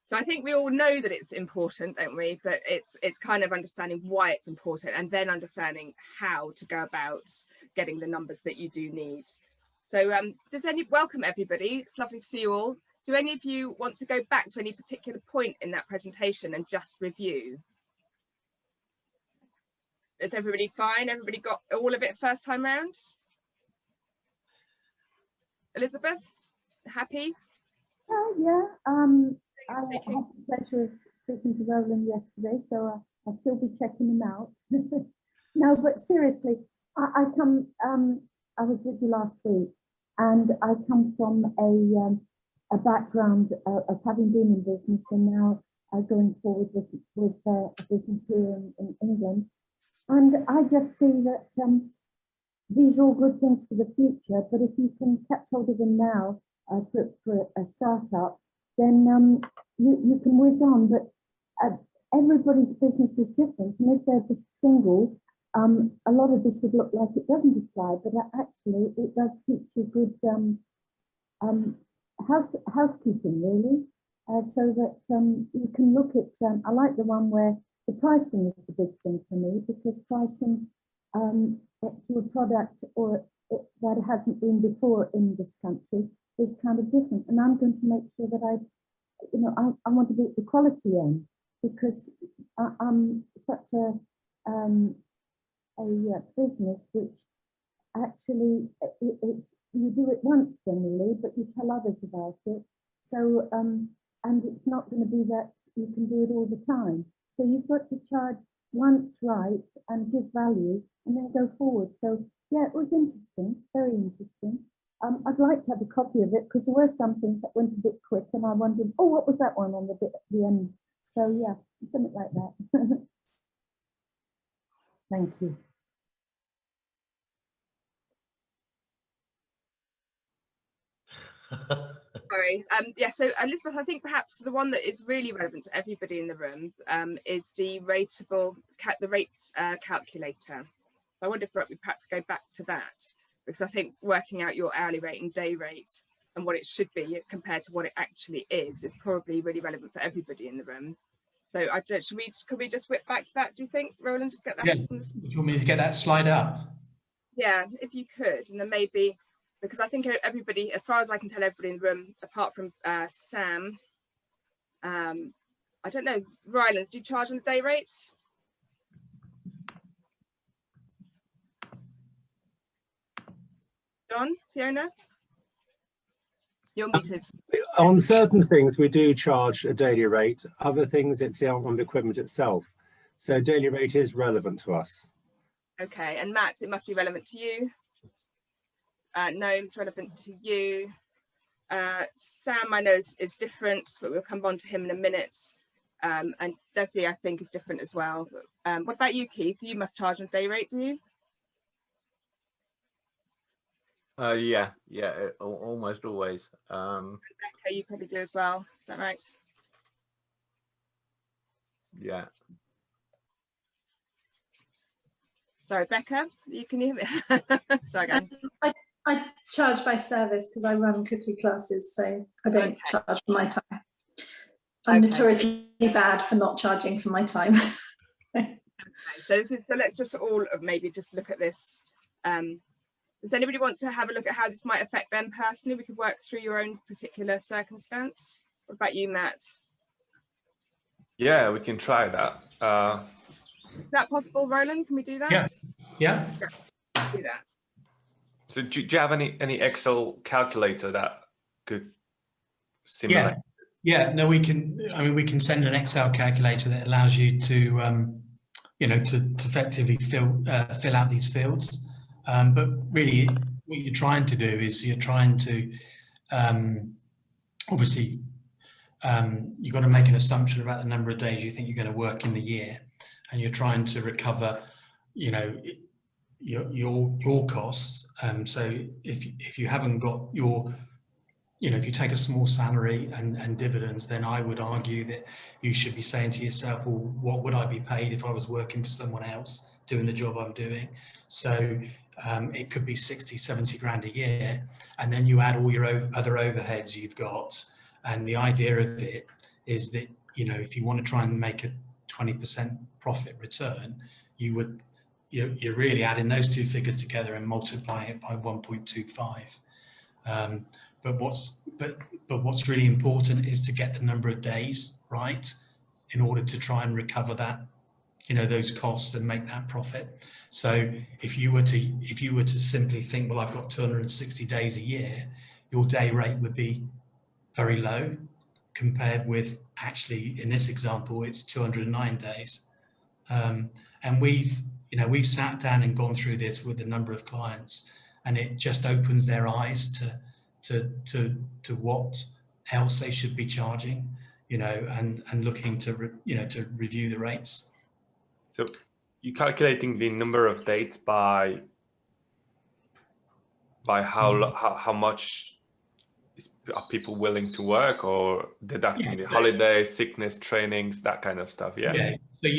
So I think we all know that it's important, don't we? But it's kind of understanding why it's important, and then understanding how to go about getting the numbers that you do need. So welcome everybody. It's lovely to see you all. Do any of you want to go back to any particular point in that presentation and just review? Is everybody fine? Everybody got all of it first time round? Elizabeth, happy? Yeah. I had the pleasure of speaking to Roland yesterday, so I'll still be checking him out. No, but seriously, I was with you last week, and I come from a background of having been in business and now going forward with a business here in England. And I just see that these are all good things for the future, but if you can catch hold of them now for a startup, then you can whiz on. But everybody's business is different, and if they're just single, a lot of this would look like it doesn't apply, but actually it does teach you good housekeeping, really, so that you can look at, I like the one where the pricing is the big thing for me, because pricing to a product that hasn't been before in this country is kind of different, and I'm going to make sure that I you know, I want to be at the quality end, because I'm such a business which actually it's you do it once generally, but you tell others about it. So and it's not going to be that you can do it all the time. So you've got to charge once right and give value, and then go forward. So yeah, it was interesting, very interesting. I'd like to have a copy of it, because there were some things that went a bit quick, and I wondered, oh, what was that one on the bit at the end? So yeah, something like that. Thank you. Sorry. Yeah, so Elizabeth, I think perhaps the one that is really relevant to everybody in the room is the rates calculator. I wonder if we perhaps go back to that, because I think working out your hourly rate and day rate and what it should be compared to what it actually is probably really relevant for everybody in the room. So could we just whip back to that, do you think, Roland? Just get that. Yeah. Do you want me to get that slide up? Yeah, if you could, and then maybe, because I think everybody, as far as I can tell, everybody in the room, apart from Sam, I don't know, Rylands, do you charge on a day rate? John, Fiona? You're muted. On certain things, we do charge a daily rate. Other things, it's the on the equipment itself. So daily rate is relevant to us. Okay, and Max, it must be relevant to you. No, it's relevant to you. Sam, I know is different, but we'll come on to him in a minute. And Desi, I think, is different as well. What about you, Keith? You must charge on a day rate, do you? Yeah, almost always. Becca, you probably do as well. Is that right? Yeah. Sorry, Becca, can you hear me? Try again. I charge by service because I run cookery classes, so I don't charge for my time. I'm notoriously bad for not charging for my time. So let's just all maybe just look at this. Does anybody want to have a look at how this might affect them personally? We could work through your own particular circumstance. What about you, Matt? Yeah, we can try that. Is that possible, Roland? Can we do that? Yes. Yeah. Let's do that. So do you have any Excel calculator that could simulate? Yeah. No, we can. I mean, we can send an Excel calculator that allows you to, to effectively fill out these fields. But really, what you're trying to do is you're trying to, obviously, you've got to make an assumption about the number of days you think you're going to work in the year, and you're trying to recover, your costs. So if you haven't got your, if you take a small salary and dividends, then I would argue that you should be saying to yourself, well, what would I be paid if I was working for someone else doing the job I'm doing? So it could be 60, 70 grand a year, and then you add all your other overheads you've got. And the idea of it is that, if you want to try and make a 20% profit return, you're really adding those two figures together and multiplying it by 1.25. But what's really important is to get the number of days right in order to try and recover that, those costs and make that profit. So if you were to simply think, well, I've got 260 days a year, your day rate would be very low compared with, actually, in this example, it's 209 days. And we've sat down and gone through this with a number of clients, and it just opens their eyes to what else they should be charging, and looking to review the rates. So you're calculating the number of dates by how much are people willing to work, or deducting the holidays, sickness, trainings, that kind of stuff? Yeah. So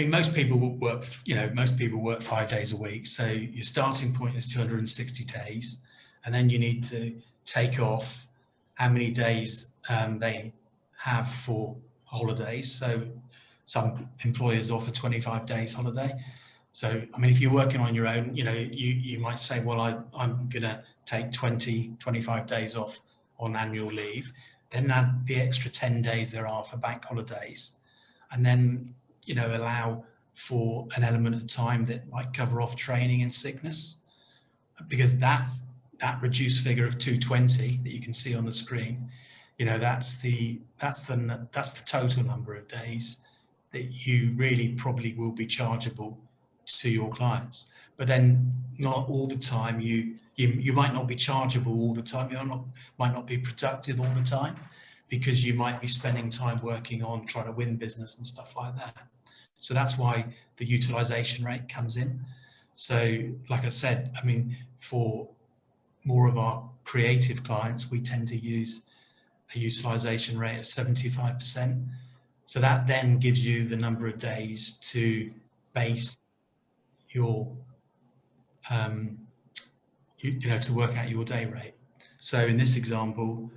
most people will work, most people work 5 days a week. So your starting point is 260 days, and then you need to take off how many days they have for holidays. So some employers offer 25 days holiday. So, if you're working on your own, you might say, well, I'm going to take 25 days off on annual leave. then add the extra 10 days there are for bank holidays, and then, you know, allow for an element of time that might cover off training and sickness, because that reduced figure of 220 that you can see on the screen, you know, that's the total number of days that you really probably will be chargeable to your clients. But then not all the time, you might not be chargeable all the time, you might not be productive all the time, because you might be spending time working on trying to win business and stuff like that. So that's why the utilization rate comes in. So like I said, I mean, for more of our creative clients, we tend to use a utilization rate of 75%. So that then gives you the number of days to base your, you know, to work out your day rate. So in this example,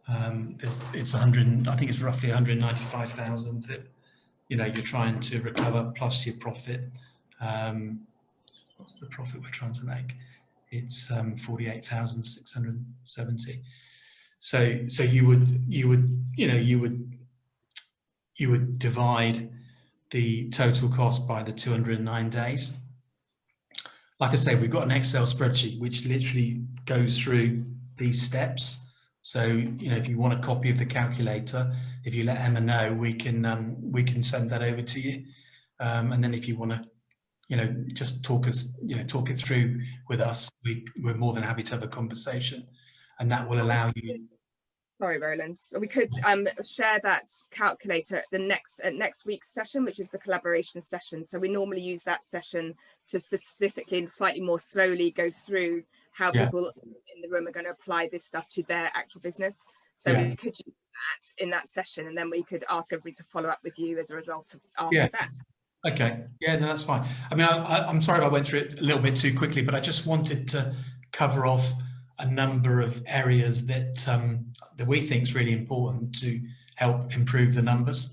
it's 100, I think it's roughly 195,000 that, you know, you're trying to recover plus your profit. What's the profit we're trying to make? It's 48,670. So you would divide the total cost by the 209 days. Like I say, we've got an Excel spreadsheet which literally goes through these steps. So, you know, if you want a copy of the calculator, if you let Emma know, we can send that over to you. And then if you want to, you know, just talk it through with us, we're more than happy to have a conversation, and that will allow you. Sorry, Roland. We could share that calculator at next week's session, which is the collaboration session. So we normally use that session to specifically and slightly more slowly go through how people in the room are going to apply this stuff to their actual business. So we could use that in that session, and then we could ask everybody to follow up with you as a result of after that. Okay. Yeah, no, that's fine. I mean, I'm sorry if I went through it a little bit too quickly, but I just wanted to cover off a number of areas that that we think is really important to help improve the numbers.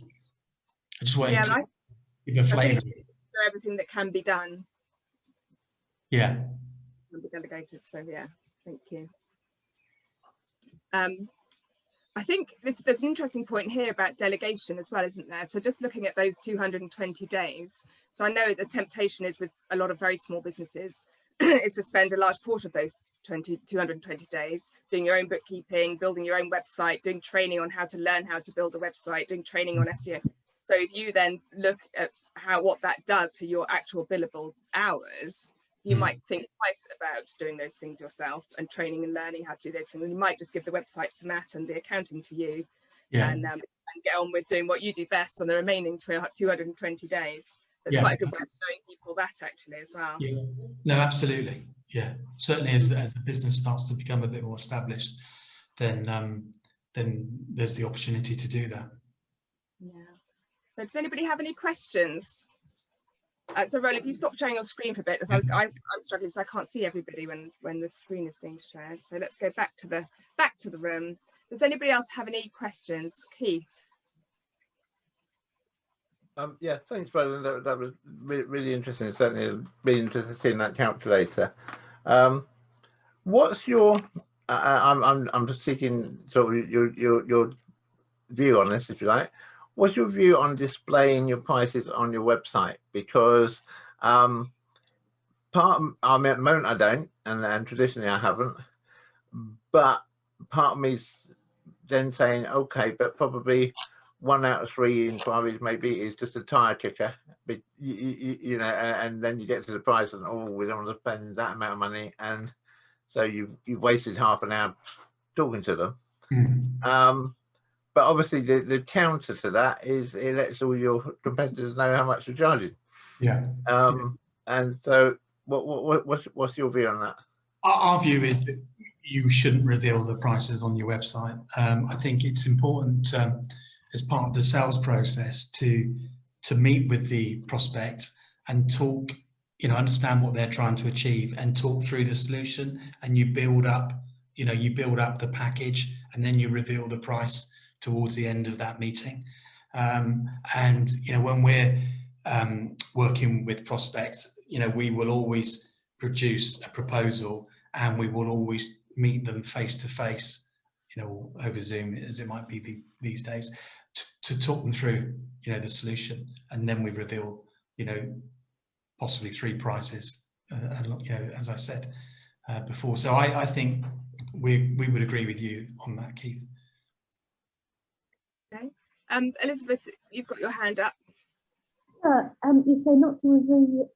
I just wanted to give a flavour. Everything that can be done. Yeah. Can be delegated. So yeah, thank you. I think there's an interesting point here about delegation as well, isn't there? So just looking at those 220 days. So I know the temptation is with a lot of very small businesses is to spend a large portion of those 220 days doing your own bookkeeping, building your own website, doing training on how to learn how to build a website, doing training on SEO. So if you then look at what that does to your actual billable hours, you might think twice about doing those things yourself and training and learning how to do this. And you might just give the website to Matt and the accounting to you, and get on with doing what you do best on the remaining 220 days. It's quite a good way of showing people that actually as well. Yeah. No, absolutely. Yeah, certainly as the business starts to become a bit more established, then there's the opportunity to do that. Yeah. So does anybody have any questions? So Roland, if you stop sharing your screen for a bit, because I'm struggling, so I can't see everybody when the screen is being shared. So let's go back to the room. Does anybody else have any questions? Keith? Yeah, thanks, Roland. That was really interesting. Certainly really interested seeing that calculator. What's your? I'm just seeking sort of your view on this, if you like. What's your view on displaying your prices on your website? Because at the moment I don't, and traditionally I haven't. But part of me's then saying, okay, but probably 1 out of 3 inquiries maybe is just a tire kicker, but you know, and then you get to the price and we don't want to spend that amount of money, and so you've wasted half an hour talking to them. But obviously the counter to that is it lets all your competitors know how much you're charging. Yeah. And so what's your view on that? Our view is that you shouldn't reveal the prices on your website. I think it's important as part of the sales process to meet with the prospect and talk, you know, understand what they're trying to achieve and talk through the solution, and you build up the package, and then you reveal the price towards the end of that meeting. And you know, when we're working with prospects, you know, we will always produce a proposal, and we will always meet them face to face you know, over Zoom as it might be these days, to talk them through, you know, the solution, and then we reveal, you know, possibly 3 prices, you know, as I said before. So I think we would agree with you on that, Keith. Okay. Elizabeth, you've got your hand up. You say not to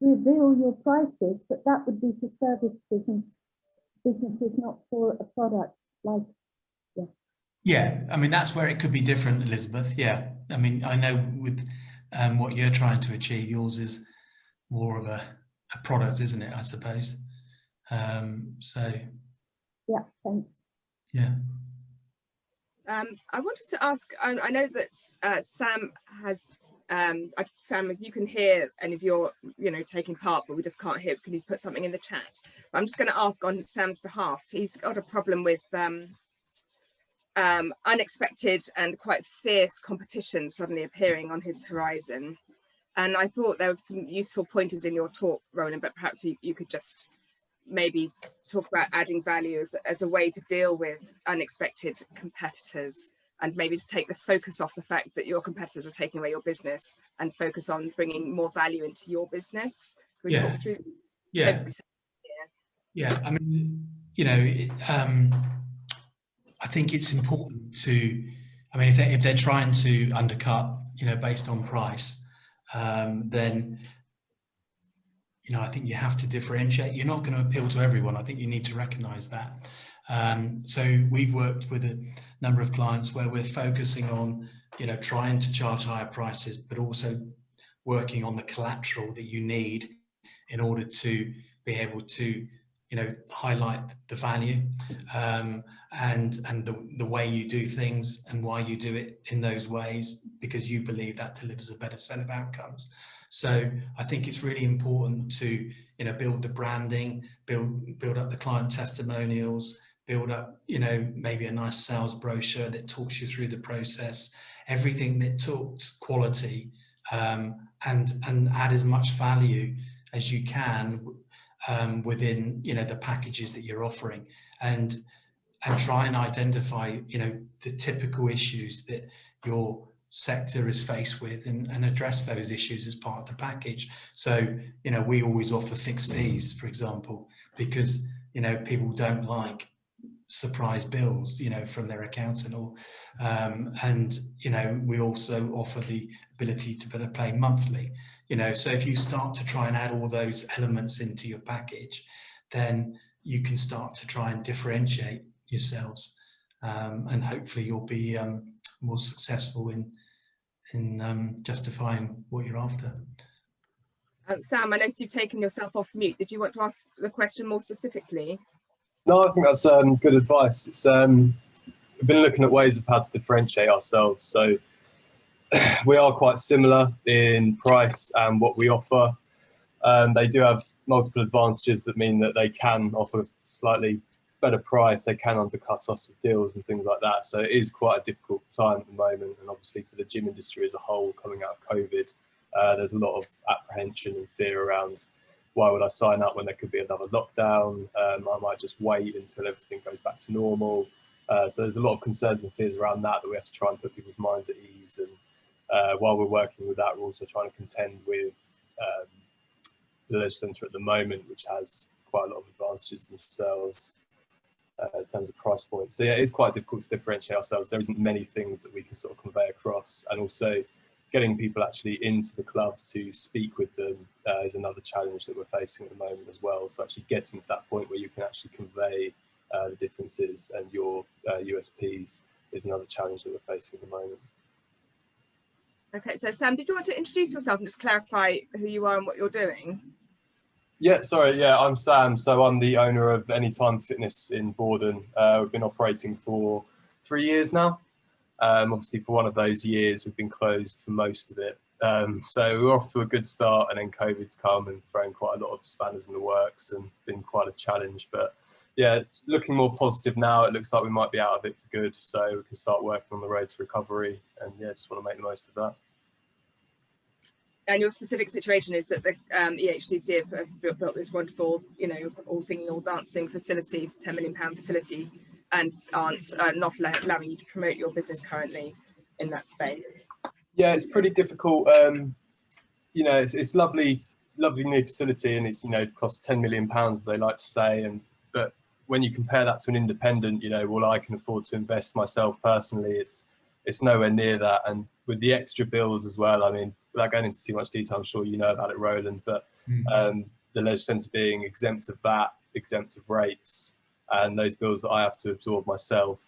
reveal your prices, but that would be for service businesses, not for a product like, yeah. Yeah, I mean, that's where it could be different, Elizabeth. Yeah, I mean, I know with what you're trying to achieve, yours is more of a product, isn't it, I suppose? So Yeah, thanks. yeah. I wanted to ask, I know that Sam has, Sam, if you can hear any of your, you know, taking part, but we just can't hear, can you put something in the chat? But I'm just going to ask on Sam's behalf. He's got a problem with unexpected and quite fierce competition suddenly appearing on his horizon. And I thought there were some useful pointers in your talk, Roland, but perhaps you could just maybe talk about adding value as a way to deal with unexpected competitors, and maybe to take the focus off the fact that your competitors are taking away your business and focus on bringing more value into your business. Can we talk through? Yeah. Yeah. I mean, you know, I think it's important to, I mean, if they're trying to undercut, you know, based on price, then, you know, I think you have to differentiate. You're not going to appeal to everyone. I think you need to recognize that. So we've worked with a number of clients where we're focusing on, you know, trying to charge higher prices, but also working on the collateral that you need in order to be able to, you know, highlight the value and the way you do things and why you do it in those ways, because you believe that delivers a better set of outcomes. So I think it's really important to, you know, build the branding, build up the client testimonials, build up, you know, maybe a nice sales brochure that talks you through the process, everything that talks quality, and add as much value as you can within, you know, the packages that you're offering, and try and identify, you know, the typical issues that your sector is faced with, and address those issues as part of the package. So, you know, we always offer fixed fees, for example, because, you know, people don't like surprise bills, you know, from their accountant, or and, you know, we also offer the ability to better pay monthly, you know. So if you start to try and add all those elements into your package, then you can start to try and differentiate yourselves, and hopefully you'll be more successful in justifying what you're after. Sam, I noticed you've taken yourself off mute. Did you want to ask the question more specifically? No, I think that's good advice. It's we've been looking at ways of how to differentiate ourselves. So we are quite similar in price and what we offer. They do have multiple advantages that mean that they can offer slightly better price, they can undercut us with deals and things like that. So it is quite a difficult time at the moment, and obviously for the gym industry as a whole coming out of COVID, there's a lot of apprehension and fear around, why would I sign up when there could be another lockdown? I might just wait until everything goes back to normal. So there's a lot of concerns and fears around that we have to try and put people's minds at ease. And while we're working with that, we're also trying to contend with the legislature at the moment, which has quite a lot of advantages themselves in terms of price points. So yeah, it is quite difficult to differentiate ourselves. There isn't many things that we can sort of convey across, and also getting people actually into the club to speak with them is another challenge that we're facing at the moment as well. So actually getting to that point where you can actually convey the differences and your USPs is another challenge that we're facing at the moment. Okay, so Sam, did you want to introduce yourself and just clarify who you are and what you're doing? Yeah, sorry. Yeah, I'm Sam. So I'm the owner of Anytime Fitness in Borden. We've been operating for 3 years now. Obviously, for one of those years, we've been closed for most of it. So we're off to a good start, and then COVID's come and thrown quite a lot of spanners in the works and been quite a challenge. But yeah, it's looking more positive now. It looks like we might be out of it for good, so we can start working on the road to recovery. And yeah, just want to make the most of that. And your specific situation is that the EHDC have built this wonderful, you know, all singing, all dancing facility, £10 million facility and aren't not allowing you to promote your business currently in that space? Yeah, it's pretty difficult. You know, it's lovely new facility, and it's, you know, costs £10 million, they like to say, but when you compare that to an independent, you know, well, I can afford to invest myself personally, it's nowhere near that. And with the extra bills as well, I mean, without going into too much detail, I'm sure you know about it, Roland, but the leisure centre being exempt of VAT, exempt of rates, and those bills that I have to absorb myself,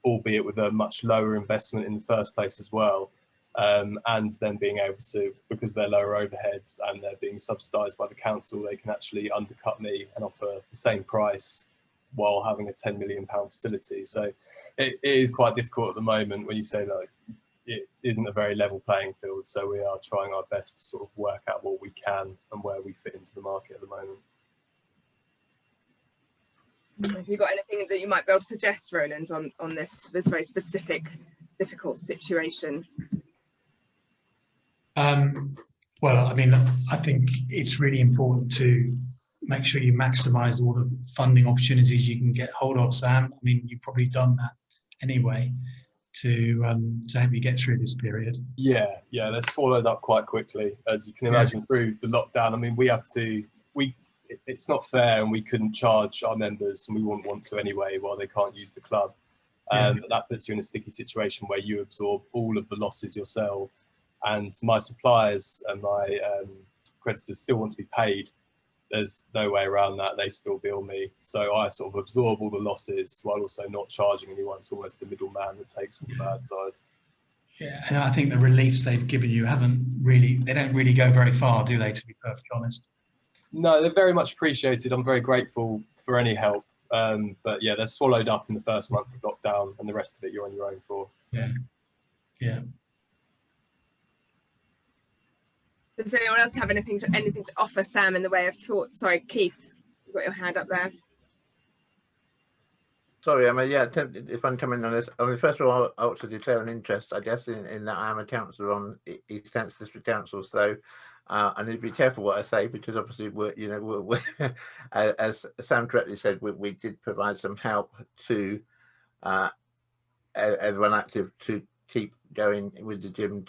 albeit with a much lower investment in the first place as well. And then being able to, because they're lower overheads and they're being subsidised by the council, they can actually undercut me and offer the same price while having a £10 million facility. So it is quite difficult at the moment when you say that it isn't a very level playing field. So we are trying our best to sort of work out what we can and where we fit into the market at the moment. Have you got anything that you might be able to suggest, Roland, on this very specific, difficult situation? Well, I mean, I think it's really important to make sure you maximise all the funding opportunities you can get hold of, Sam. I mean, you've probably done that anyway to help you get through this period. Yeah, that's followed up quite quickly, as you can imagine, through the lockdown. I mean, it's not fair, and we couldn't charge our members, and we wouldn't want to anyway, while they can't use the club. That puts you in a sticky situation where you absorb all of the losses yourself. And my suppliers and my creditors still want to be paid. There's no way around that. They still bill me. So I sort of absorb all the losses while also not charging anyone. It's almost the middleman that takes all the bad sides. Yeah, and I think the reliefs they've given you they don't really go very far, do they, to be perfectly honest? No, they're very much appreciated. I'm very grateful for any help. But yeah, they're swallowed up in the first month of lockdown, and the rest of it you're on your own for. Yeah. Does anyone else have anything to offer, Sam, in the way of thoughts? Sorry, Keith, you've got your hand up there. Sorry, I mean, yeah, if I'm coming on this, I mean, first of all, I ought to declare an interest, I guess, in that I am a councillor on East Kent District Council. So I need to be careful what I say, because obviously, we're as Sam correctly said, we did provide some help to everyone active to keep going with the gym,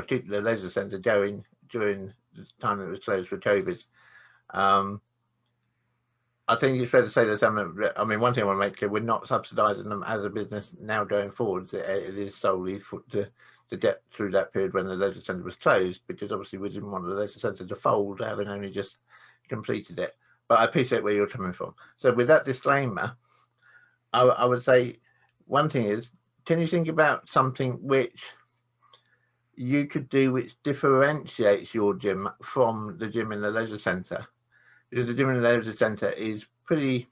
keep the leisure centre going during the time it was closed for COVID. I think it's fair to say that I mean, one thing I want to make clear, we're not subsidising them as a business now going forward. It is solely to get through that period when the leisure centre was closed, because obviously we didn't want the leisure centre to fold, having only just completed it. But I appreciate where you're coming from. So with that disclaimer, I would say one thing is, can you think about something which you could do which differentiates your gym from the gym in the leisure centre? Because the gym in the leisure centre is pretty,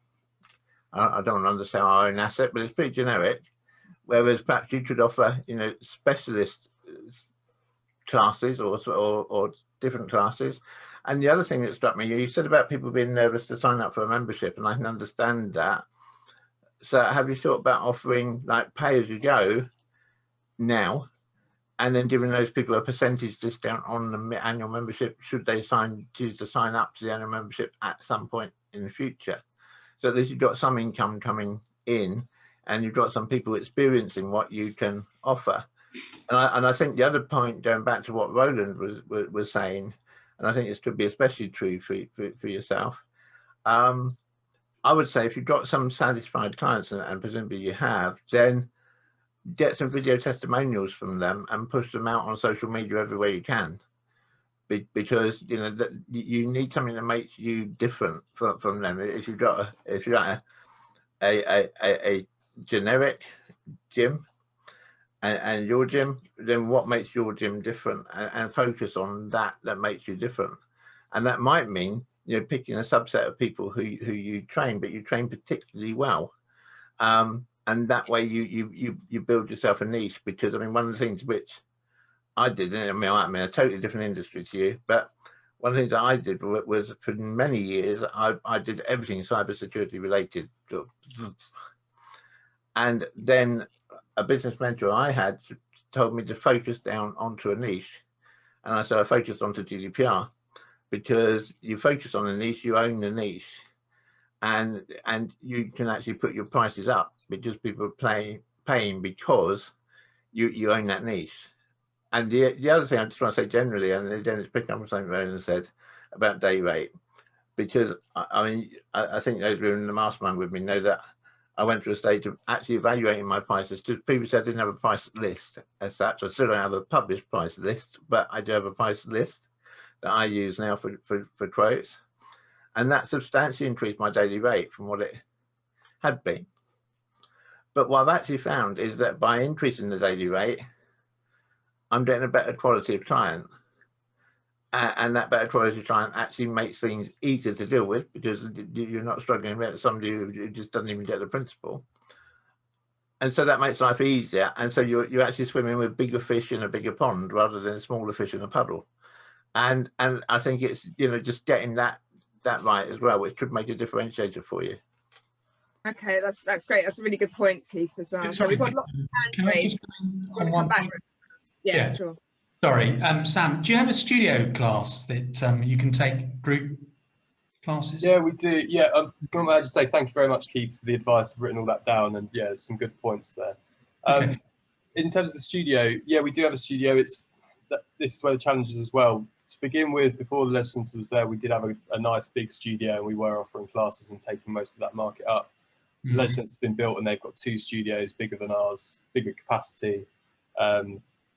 I don't want to undersell our own asset, but it's pretty generic. Whereas perhaps you could offer, you know, specialist classes or different classes. And the other thing that struck me, you said about people being nervous to sign up for a membership, and I can understand that. So have you thought about offering like pay as you go now, and then giving those people a percentage discount on the annual membership should they choose to sign up to the annual membership at some point in the future? So at least you've got some income coming in, and you've got some people experiencing what you can offer. And I think the other point, going back to what Roland was saying, and I think this could be especially true for yourself, I would say if you've got some satisfied clients, and presumably you have, then get some video testimonials from them and push them out on social media everywhere you can, because you know that you need something that makes you different from them. If you've got a generic gym and your gym, then what makes your gym different, and focus on that makes you different. And that might mean, you know, picking a subset of people who you train, but you train particularly well. And that way you build yourself a niche. Because I mean, one of the things which I did, I mean, I'm in a totally different industry to you, but one of the things that I did was for many years, I did everything cybersecurity related. And then a business mentor I had told me to focus down onto a niche. And I said I focused onto GDPR, because you focus on a niche, you own the niche. and you can actually put your prices up because people are paying because you own that niche. And the other thing I just want to say generally, and again it's picking up on something Roland said about day rate, because I mean I think those who are in the mastermind with me know that I went through a stage of actually evaluating my prices. Because previously I didn't have a price list as such. I still don't have a published price list, but I do have a price list that I use now for quotes, and that substantially increased my daily rate from what it had been. But what I've actually found is that by increasing the daily rate, I'm getting a better quality of client, and that better quality of client actually makes things easier to deal with because you're not struggling with somebody who just doesn't even get the principle. And so that makes life easier. And so you're actually swimming with bigger fish in a bigger pond rather than smaller fish in a puddle. And I think it's, you know, just getting that right as well, which could make a differentiator for you. Okay, that's great. That's a really good point, Keith, as well. So we've got lots of hands Can I raised. just on one point? Yeah, Yeah. sure. Sorry, Sam, do you have a studio class that you can take group classes? Yeah, we do. Yeah, I just say thank you very much, Keith, for the advice. I've written all that down, and yeah, there's some good points there. Okay. In terms of the studio, yeah, we do have a studio. This is where the challenge is as well. To begin with, before the Legend Centre was there, we did have a nice big studio, and we were offering classes and taking most of that market up. The Legend Centre's been built, and they've got 2 studios bigger than ours, bigger capacity.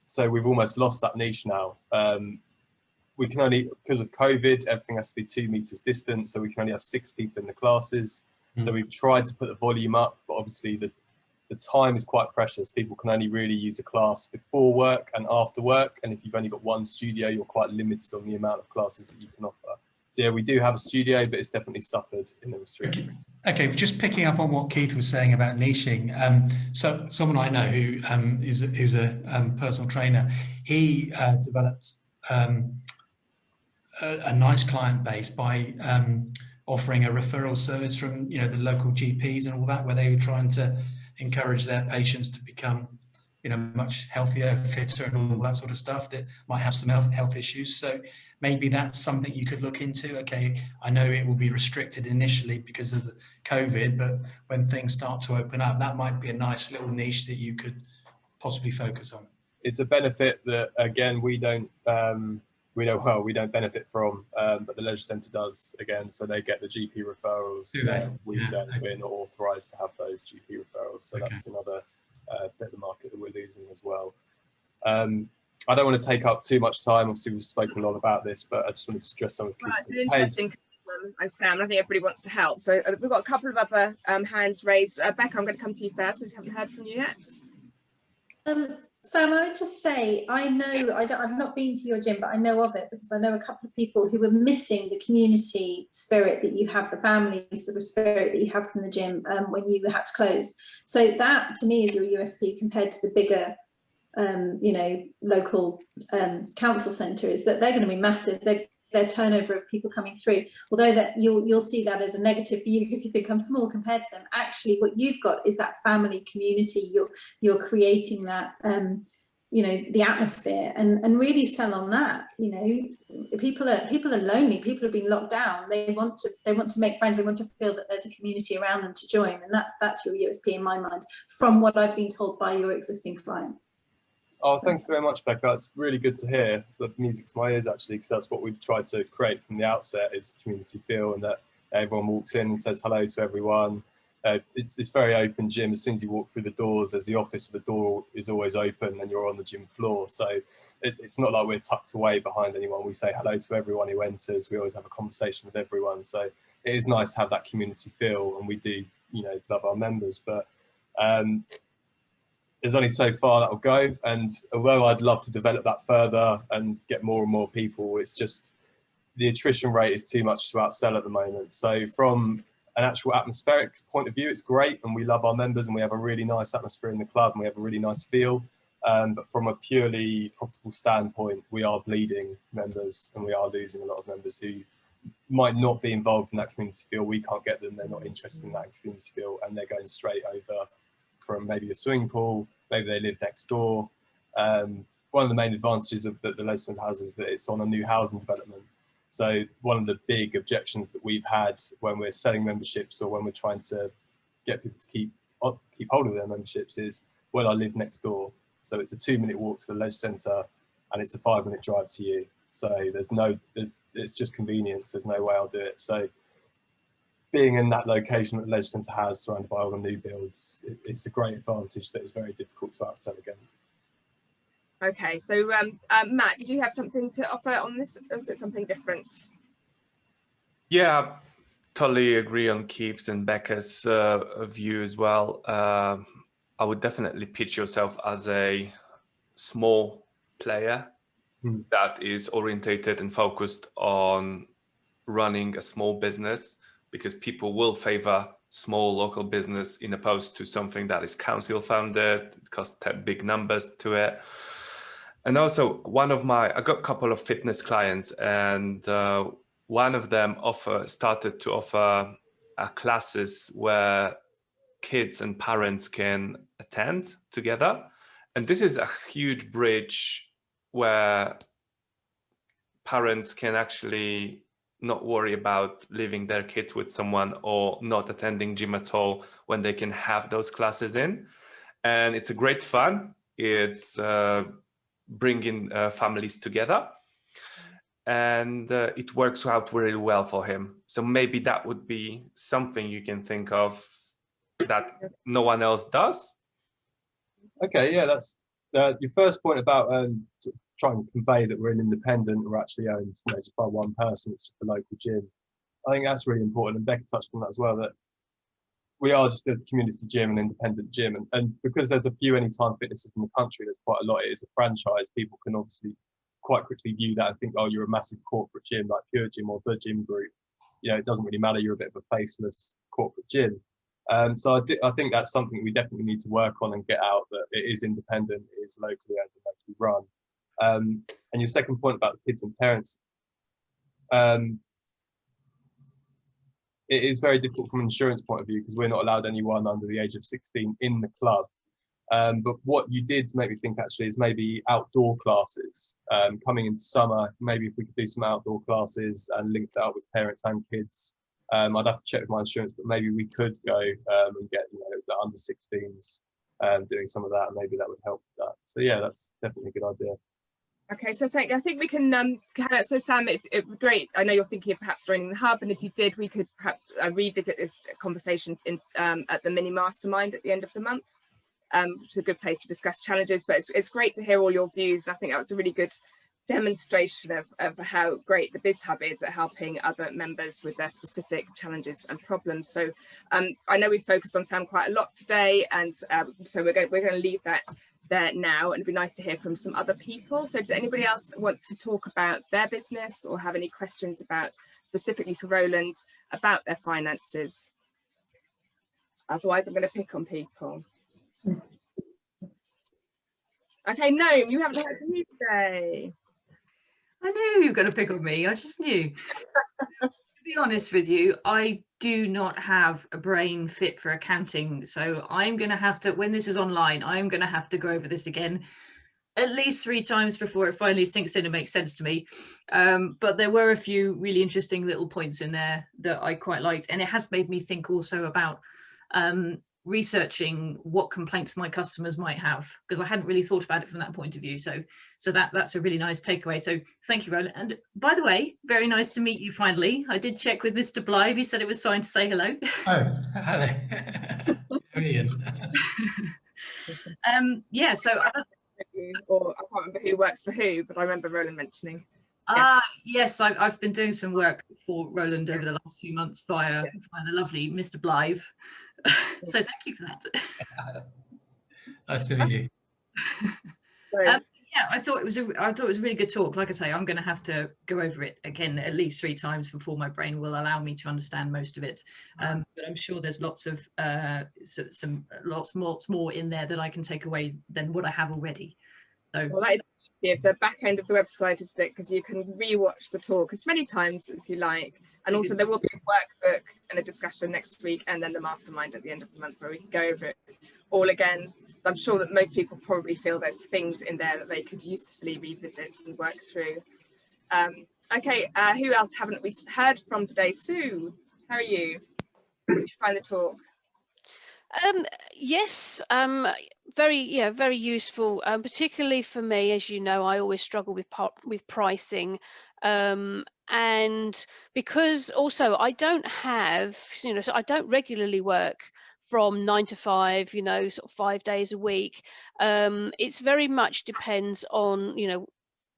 So we've almost lost that niche now. We can only, because of COVID, everything has to be 2 meters distant, so we can only have 6 people in the classes. So we've tried to put the volume up, but obviously the time is quite precious. People can only really use a class before work and after work, and if you've only got 1 studio, you're quite limited on the amount of classes that you can offer. So yeah, we do have a studio, but it's definitely suffered in the restrictions. Okay, just picking up on what Keith was saying about niching. So someone I know who is a personal trainer, he developed a nice client base by offering a referral service from the local GPs and all that, where they were trying to encourage their patients to become much healthier, fitter, and all that sort of stuff that might have some health issues. So maybe that's something you could look into. Okay, I know it will be restricted initially because of the COVID, but when things start to open up, that might be a nice little niche that you could possibly focus on. It's a benefit that, again, we don't benefit from, but the Leisure Centre does, again, so they get the GP referrals. We don't, we're not authorised to have those GP referrals, so that's another bit of the market that we're losing as well. I don't want to take up too much time. Obviously, we've spoken a lot about this, but I just wanted to address some of the Well, it's an interesting Sam. I think everybody wants to help. So we've got a couple of other hands raised. Becca, I'm going to come to you first because we haven't heard from you yet. Sam, I would just say, I know, I've not been to your gym, but I know of it because I know a couple of people who were missing the community spirit that you have, the family sort of spirit that you have from the gym when you had to close. So that, to me, is your USP compared to the bigger, local council centre, is that they're going to be massive. Their turnover of people coming through, although that you'll see that as a negative for you because you think I'm small compared to them. Actually, what you've got is that family community. You're creating that, the atmosphere, and really sell on that. People are lonely. People have been locked down. They want to make friends. They want to feel that there's a community around them to join, and that's your USP in my mind, from what I've been told by your existing clients. Oh, thank you very much, Becca. It's really good to hear. It's the music to my ears, actually, because that's what we've tried to create from the outset, is community feel, and that everyone walks in and says hello to everyone. It's very open gym. As soon as you walk through the doors, there's the office where the door is always open and you're on the gym floor. So it's not like we're tucked away behind anyone. We say hello to everyone who enters. We always have a conversation with everyone. So it is nice to have that community feel, and we do, love our members. But there's only so far that'll go, and although I'd love to develop that further and get more and more people, it's just the attrition rate is too much to outsell at the moment. So from an actual atmospheric point of view, it's great, and we love our members, and we have a really nice atmosphere in the club, and we have a really nice feel. But from a purely profitable standpoint, we are bleeding members, and we are losing a lot of members who might not be involved in that community feel. We can't get them, they're not interested in that community feel, and they're going straight over from maybe a swimming pool, maybe they live next door. One of the main advantages of that the Leisure Centre has is that it's on a new housing development. So one of the big objections that we've had when we're selling memberships or when we're trying to get people to keep hold of their memberships is, well, I live next door. So it's a 2-minute walk to the leisure centre and it's a 5-minute drive to you. So it's just convenience. There's no way I'll do it. So being in that location that the leisure centre has, surrounded by all the new builds, it's a great advantage that is very difficult to outsell against. Okay, so Matt, did you have something to offer on this, or is it something different? Yeah, totally agree on Keith's and Becca's view as well. I would definitely pitch yourself as a small player that is orientated and focused on running a small business, because people will favor small local business in opposed to something that is council funded. It costs big numbers to it. And also I got a couple of fitness clients, and one of them started to offer classes where kids and parents can attend together. And this is a huge bridge where parents can actually not worry about leaving their kids with someone or not attending gym at all when they can have those classes in. And it's a great fun. It's bringing families together, and it works out really well for him. So maybe that would be something you can think of that no one else does. Okay, yeah, that's your first point about trying to convey that we're an independent, we're actually owned just by one person, it's just a local gym. I think that's really important, and Becca touched on that as well, that we are just a community gym, an independent gym, and because there's a few Anytime Fitnesses in the country, there's quite a lot. It is a franchise. People can obviously quite quickly view that and think, oh, you're a massive corporate gym like Pure Gym or the Gym Group. You know, it doesn't really matter. You're a bit of a faceless corporate gym. So I think that's something we definitely need to work on and get out, that it is independent, it is locally owned and locally run. And your second point about the kids and parents, it is very difficult from an insurance point of view because we're not allowed anyone under the age of 16 in the club. But what you did make me think actually is maybe outdoor classes coming into summer. Maybe if we could do some outdoor classes and link that up with parents and kids. I'd have to check with my insurance, but maybe we could go and get the under 16s doing some of that, and maybe that would help with that. So yeah, that's definitely a good idea. Okay, so I think we can so Sam, it would be great. I know you're thinking of perhaps joining the hub, and if you did, we could perhaps revisit this conversation in at the mini mastermind at the end of the month. Which is a good place to discuss challenges, but it's great to hear all your views, and I think that was a really good demonstration of how great the Biz Hub is at helping other members with their specific challenges and problems. So I know we've focused on Sam quite a lot today, and so we're going to leave that there now, and it'd be nice to hear from some other people. So does anybody else want to talk about their business or have any questions about, specifically for Roland, about their finances? Otherwise I'm going to pick on people. Okay, Noam, you haven't heard from me today. I knew you were going to pick on me. I just knew. To be honest with you, I do not have a brain fit for accounting. So I'm going to have to, when this is online, I'm going to have to go over this again at least 3 times before it finally sinks in and makes sense to me. But there were a few really interesting little points in there that I quite liked. And it has made me think also about researching what complaints my customers might have, because I hadn't really thought about it from that point of view. So that's a really nice takeaway. So thank you, Roland. And by the way, very nice to meet you finally. I did check with Mr. Blythe. He said it was fine to say hello. Oh, hello. Ian. Yeah, so I can't remember who works for who, but I remember Roland mentioning. Yes, I've been doing some work for Roland over the last few months via the lovely Mr. Blythe. So thank you for that. Nice to meet you. Yeah, I thought it was a really good talk. Like I say, I'm going to have to go over it again at least 3 times before my brain will allow me to understand most of it. But I'm sure there's lots of lots more in there that I can take away than what I have already. So well, that is the back end of the website, isn't it? Because you can re-watch the talk as many times as you like. And also there will be a workbook and a discussion next week, and then the mastermind at the end of the month where we can go over it all again. So I'm sure that most people probably feel there's things in there that they could usefully revisit and work through. Okay, who else haven't we heard from today? Sue, how are you? How did you find the talk? Yes, very useful, particularly for me. As you know, I always struggle with pricing, and because also I don't have, so I don't regularly work from 9 to 5, sort of 5 days a week. It's very much depends on,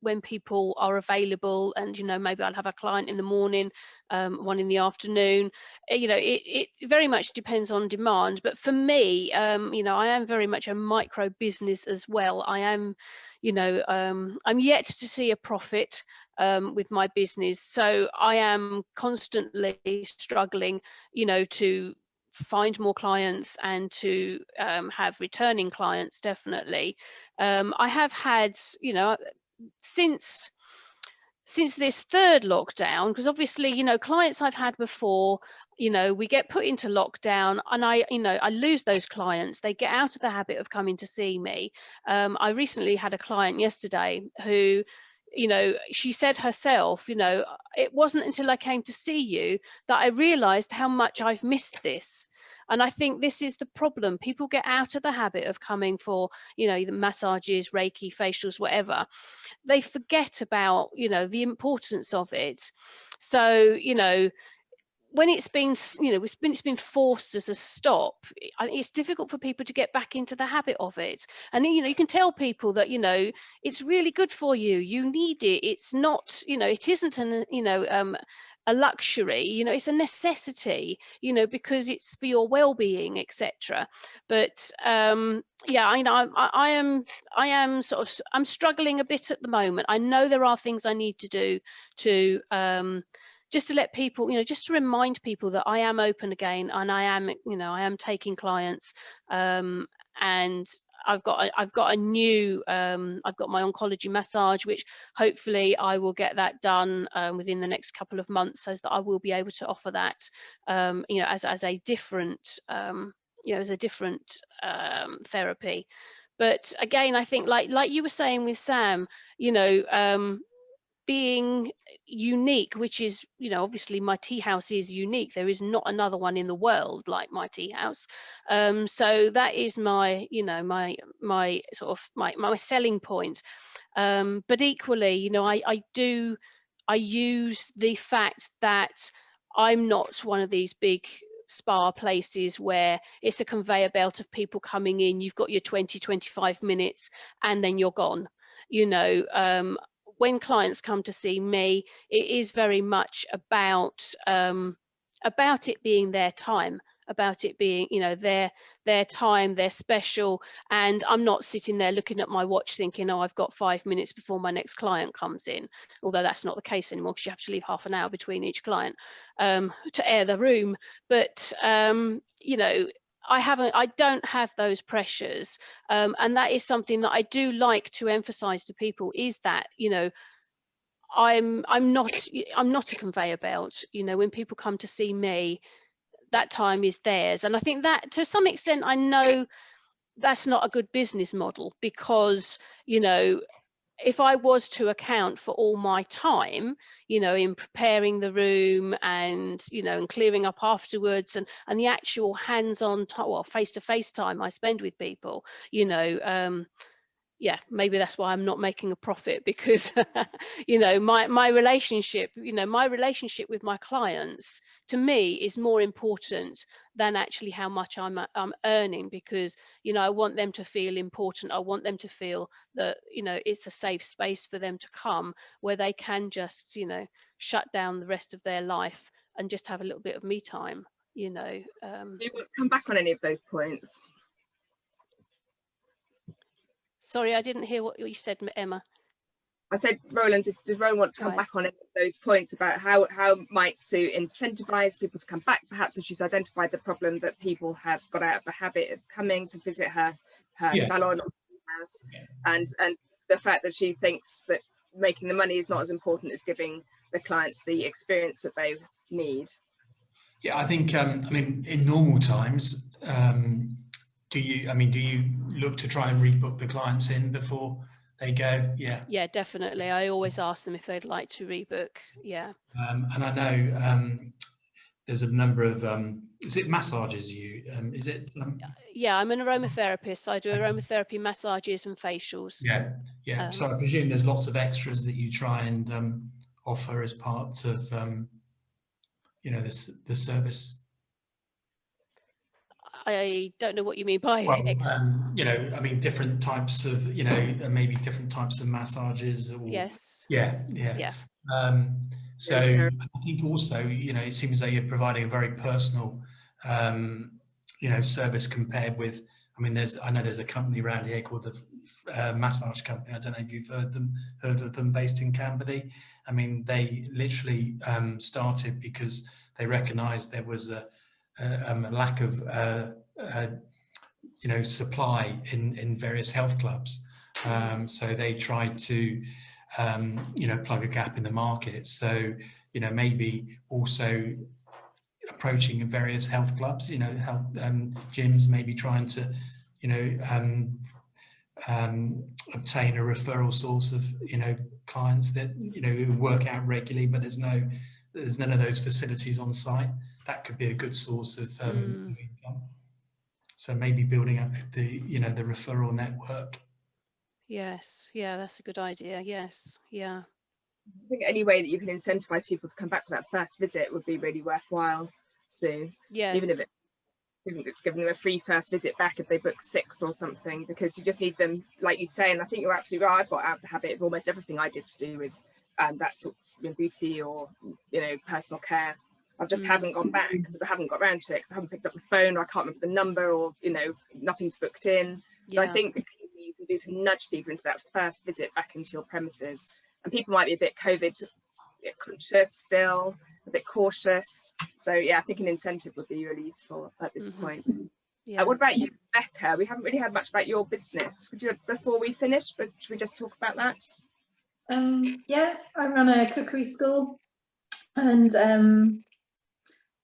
when people are available, and maybe I'll have a client in the morning, one in the afternoon. It very much depends on demand. But for me, I am very much a micro business as well. I am, I'm yet to see a profit with my business, so I am constantly struggling, to find more clients and to have returning clients. Definitely, I have had, since this third lockdown, because obviously, clients I've had before, we get put into lockdown, and I lose those clients. They get out of the habit of coming to see me. I recently had a client yesterday who, she said herself, it wasn't until I came to see you that I realized how much I've missed this. And I think this is the problem. People get out of the habit of coming for, either massages, Reiki, facials, whatever. They forget about, the importance of it. So, when it's been, it's been forced as a stop, it's difficult for people to get back into the habit of it. And you can tell people that it's really good for you. You need it. It's not, it isn't a luxury. It's a necessity. Because it's for your well-being, etc. But yeah, I am sort of, I'm struggling a bit at the moment. I know there are things I need to do to just to let people, just to remind people that I am open again, and I am, I am taking clients, and I've got a new, I've got my oncology massage, which hopefully I will get that done within the next couple of months, so that I will be able to offer that, as a different, as a different therapy. But again, I think like you were saying with Sam, being unique, which is, obviously my tea house is unique. There is not another one in the world like my tea house. So that is my, my sort of my selling point. But equally, I use the fact that I'm not one of these big spa places where it's a conveyor belt of people coming in. You've got your 20-25 minutes and then you're gone. When clients come to see me, it is very much about it being their time, about it being, their time, their special. And I'm not sitting there looking at my watch thinking, oh, I've got 5 minutes before my next client comes in. Although that's not the case anymore, because you have to leave half an hour between each client to air the room. But I don't have those pressures, and that is something that I do like to emphasize to people, is that I'm not a conveyor belt. When people come to see me, that time is theirs. And I think that to some extent, I know that's not a good business model, because if I was to account for all my time, in preparing the room and, and clearing up afterwards, and the actual hands-on, face-to-face time I spend with people, yeah, maybe that's why I'm not making a profit, because, my relationship, my relationship with my clients, to me, is more important than actually how much I'm earning, because, I want them to feel important. I want them to feel that, it's a safe space for them to come, where they can just, shut down the rest of their life and just have a little bit of me time, Do you want to come back on any of those points? Sorry, I didn't hear what you said, Emma. I said, Roland, did Roland want to come back on those points about how might Sue incentivize people to come back, perhaps if she's identified the problem that people have got out of the habit of coming to visit her salon or house, and the fact that she thinks that making the money is not as important as giving the clients the experience that they need. Yeah, I think, in normal times, do you look to try and rebook the clients in before There you go. Yeah. Yeah, definitely. I always ask them if they'd like to rebook. Yeah. And I know there's a number of is it massages you is it Yeah, I'm an aromatherapist. I do aromatherapy, massages and facials. yeah. So I presume there's lots of extras that you try and offer as part of you know, the service. I don't know what you mean by Well, you know, I mean, different types of, you know, maybe different types of massages. Or, yes. Yeah. So I think also, you know, it seems like you're providing a very personal, you know, service compared with. I mean, I know there's a company around here called the Massage Company. I don't know if you've heard of them, based in Camberley. I mean, they literally started because they recognised there was a lack of you know, supply in various health clubs. So they tried to you know, plug a gap in the market. So, you know, maybe also approaching various health clubs, you know, health gyms, maybe trying to, you know, obtain a referral source of, you know, clients that, you know, who work out regularly, but there's none of those facilities on site. That could be a good source of income. So maybe building up the, you know, the referral network. Yes. Yeah, that's a good idea. Yes. Yeah. I think any way that you can incentivize people to come back for that first visit would be really worthwhile. So yes. Even if it's giving them a free first visit back if they book 6 or something, because you just need them, like you say, and I think you're absolutely right. I've got out the habit of almost everything I did to do with that sort of beauty or, you know, personal care. I just haven't gone back because I haven't got around to it, because I haven't picked up the phone, or I can't remember the number, or, you know, nothing's booked in. So I think anything you can do to nudge people into that first visit back into your premises. And people might be a bit COVID conscious still, a bit cautious. So yeah, I think an incentive would be really useful at this point. Yeah. What about you, Becca? We haven't really heard much about your business. Would you, before we finish, but should we just talk about that? Yeah, I run a cookery school, and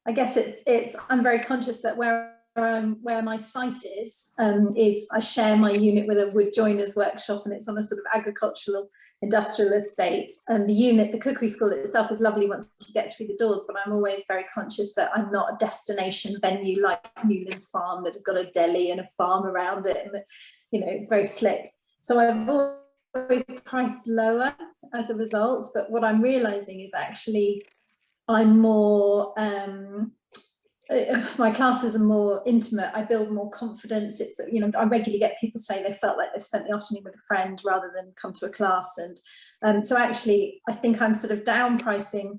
I guess it's I'm very conscious that where my site is I share my unit with a wood joiner's workshop, and it's on a sort of agricultural industrial estate. And the cookery school itself is lovely once you get through the doors, but I'm always very conscious that I'm not a destination venue like Newlands Farm that has got a deli and a farm around it, and, you know, it's very slick. So I've always priced lower as a result, but what I'm realizing is actually I'm more my classes are more intimate. I build more confidence. It's, you know, I regularly get people say they felt like they've spent the afternoon with a friend rather than come to a class. And so actually, I think I'm sort of down pricing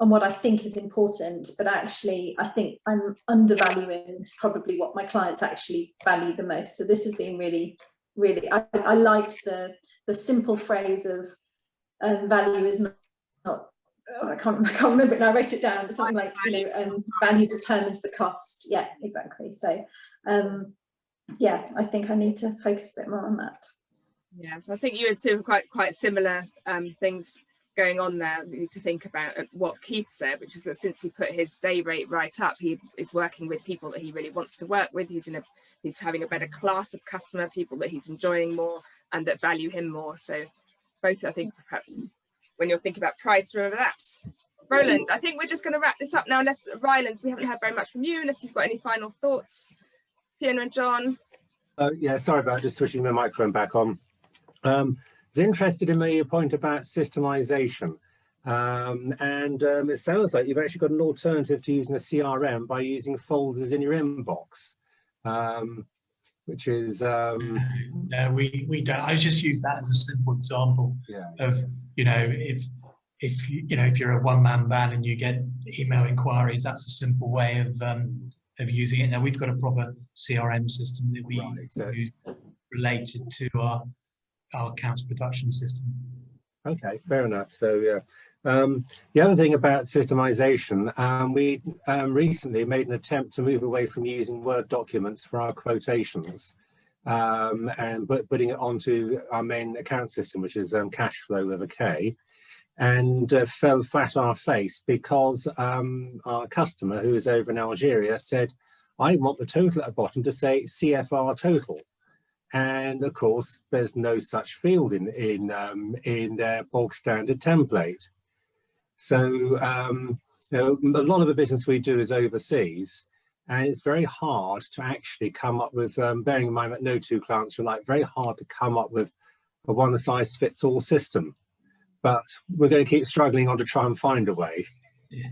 on what I think is important, but actually I think I'm undervaluing probably what my clients actually value the most. So this has been really, really, I liked the simple phrase of value is not, I can't remember it now, I wrote it down, but something like, you know, value determines the cost. Yeah, exactly. So yeah, I think I need to focus a bit more on that. Yeah, so I think you had sort of quite similar things going on there. We need to think about what Keith said, which is that since he put his day rate right up, he is working with people that he really wants to work with. He's having a better class of customer, people that he's enjoying more and that value him more. So both, I think, perhaps when you're thinking about price, remember that. Roland, I think we're just going to wrap this up now, unless Rylands, we haven't heard very much from you, unless you've got any final thoughts. Fiona and John. Yeah, sorry about just switching my microphone back on. I was interested in your point about systemization. It sounds like you've actually got an alternative to using a CRM by using folders in your inbox, which is... No, we don't. I just use that as a simple example of, you know, if you're a one-man band and you get email inquiries, that's a simple way of using it. Now we've got a proper CRM system that we use related to our accounts production system. Okay, fair enough. So yeah, the other thing about systemization, we recently made an attempt to move away from using Word documents for our quotations, and putting it onto our main account system, which is cash flow with a K, and fell flat on our face because our customer, who is over in Algeria, said, I want the total at the bottom to say CFR total. And of course, there's no such field in their bog standard template. So you know, a lot of the business we do is overseas, and it's very hard to actually come up with, bearing in mind that no two clients are alike, very hard to come up with a one-size-fits-all system. But we're going to keep struggling on to try and find a way. Yeah.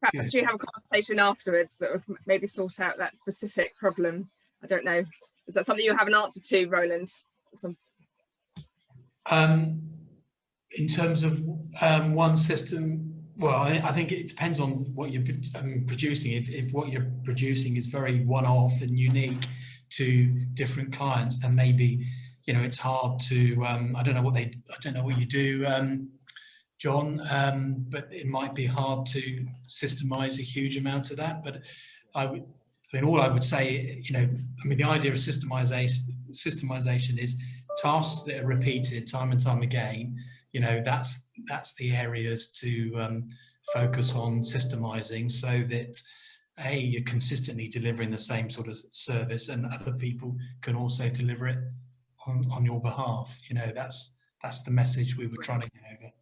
Perhaps we have a conversation afterwards that would maybe sort out that specific problem. I don't know. Is that something you have an answer to, Roland? In terms of one system, well, I think it depends on what you're producing. If what you're producing is very one-off and unique to different clients, then maybe, you know, it's hard to. I don't know what you do, John, but it might be hard to systemize a huge amount of that. But I mean, all I would say, you know, I mean, the idea of systemization is tasks that are repeated time and time again. You know, that's the areas to focus on systemizing, so that you're consistently delivering the same sort of service, and other people can also deliver it on your behalf. You know, that's the message we were trying to get over.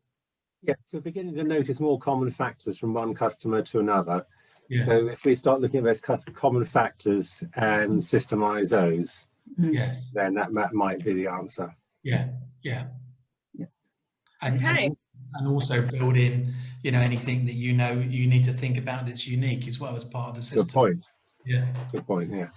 Yes, we're beginning to notice more common factors from one customer to another. Yeah. So if we start looking at those common factors and systemize those, yes, then that might be the answer. Yeah. Okay. And also build in, you know, anything that you know you need to think about that's unique as well as part of the system. Good point. Yeah. Good point. Yeah.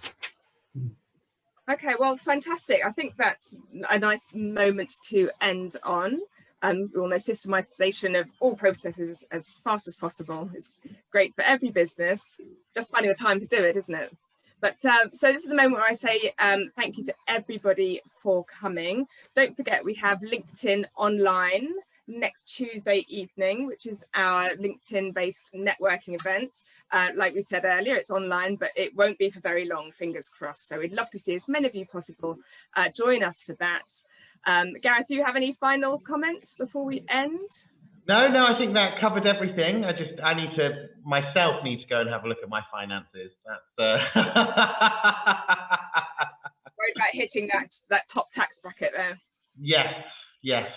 Okay, well, fantastic. I think that's a nice moment to end on. We all know systemization of all processes as fast as possible is great for every business. Just finding the time to do it, isn't it? But so this is the moment where I say thank you to everybody for coming. Don't forget, we have LinkedIn online next Tuesday evening, which is our LinkedIn-based networking event. Like we said earlier, it's online, but it won't be for very long, fingers crossed. So we'd love to see as many of you possible join us for that. Gareth, do you have any final comments before we end? No, I think that covered everything. I need to go and have a look at my finances. That's Worried about hitting that top tax bracket there. Yes. Yeah.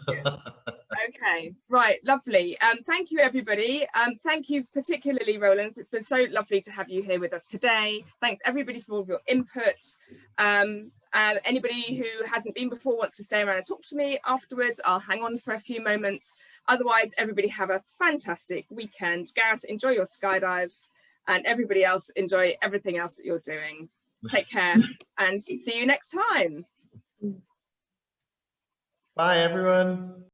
Okay, right, lovely. Thank you, everybody. Thank you particularly, Roland. It's been so lovely to have you here with us today. Thanks everybody for all of your input. Anybody who hasn't been before wants to stay around and talk to me afterwards, I'll hang on for a few moments. Otherwise, everybody have a fantastic weekend. Gareth, enjoy your skydive, and everybody else enjoy everything else that you're doing. Take care and see you next time. Bye, everyone.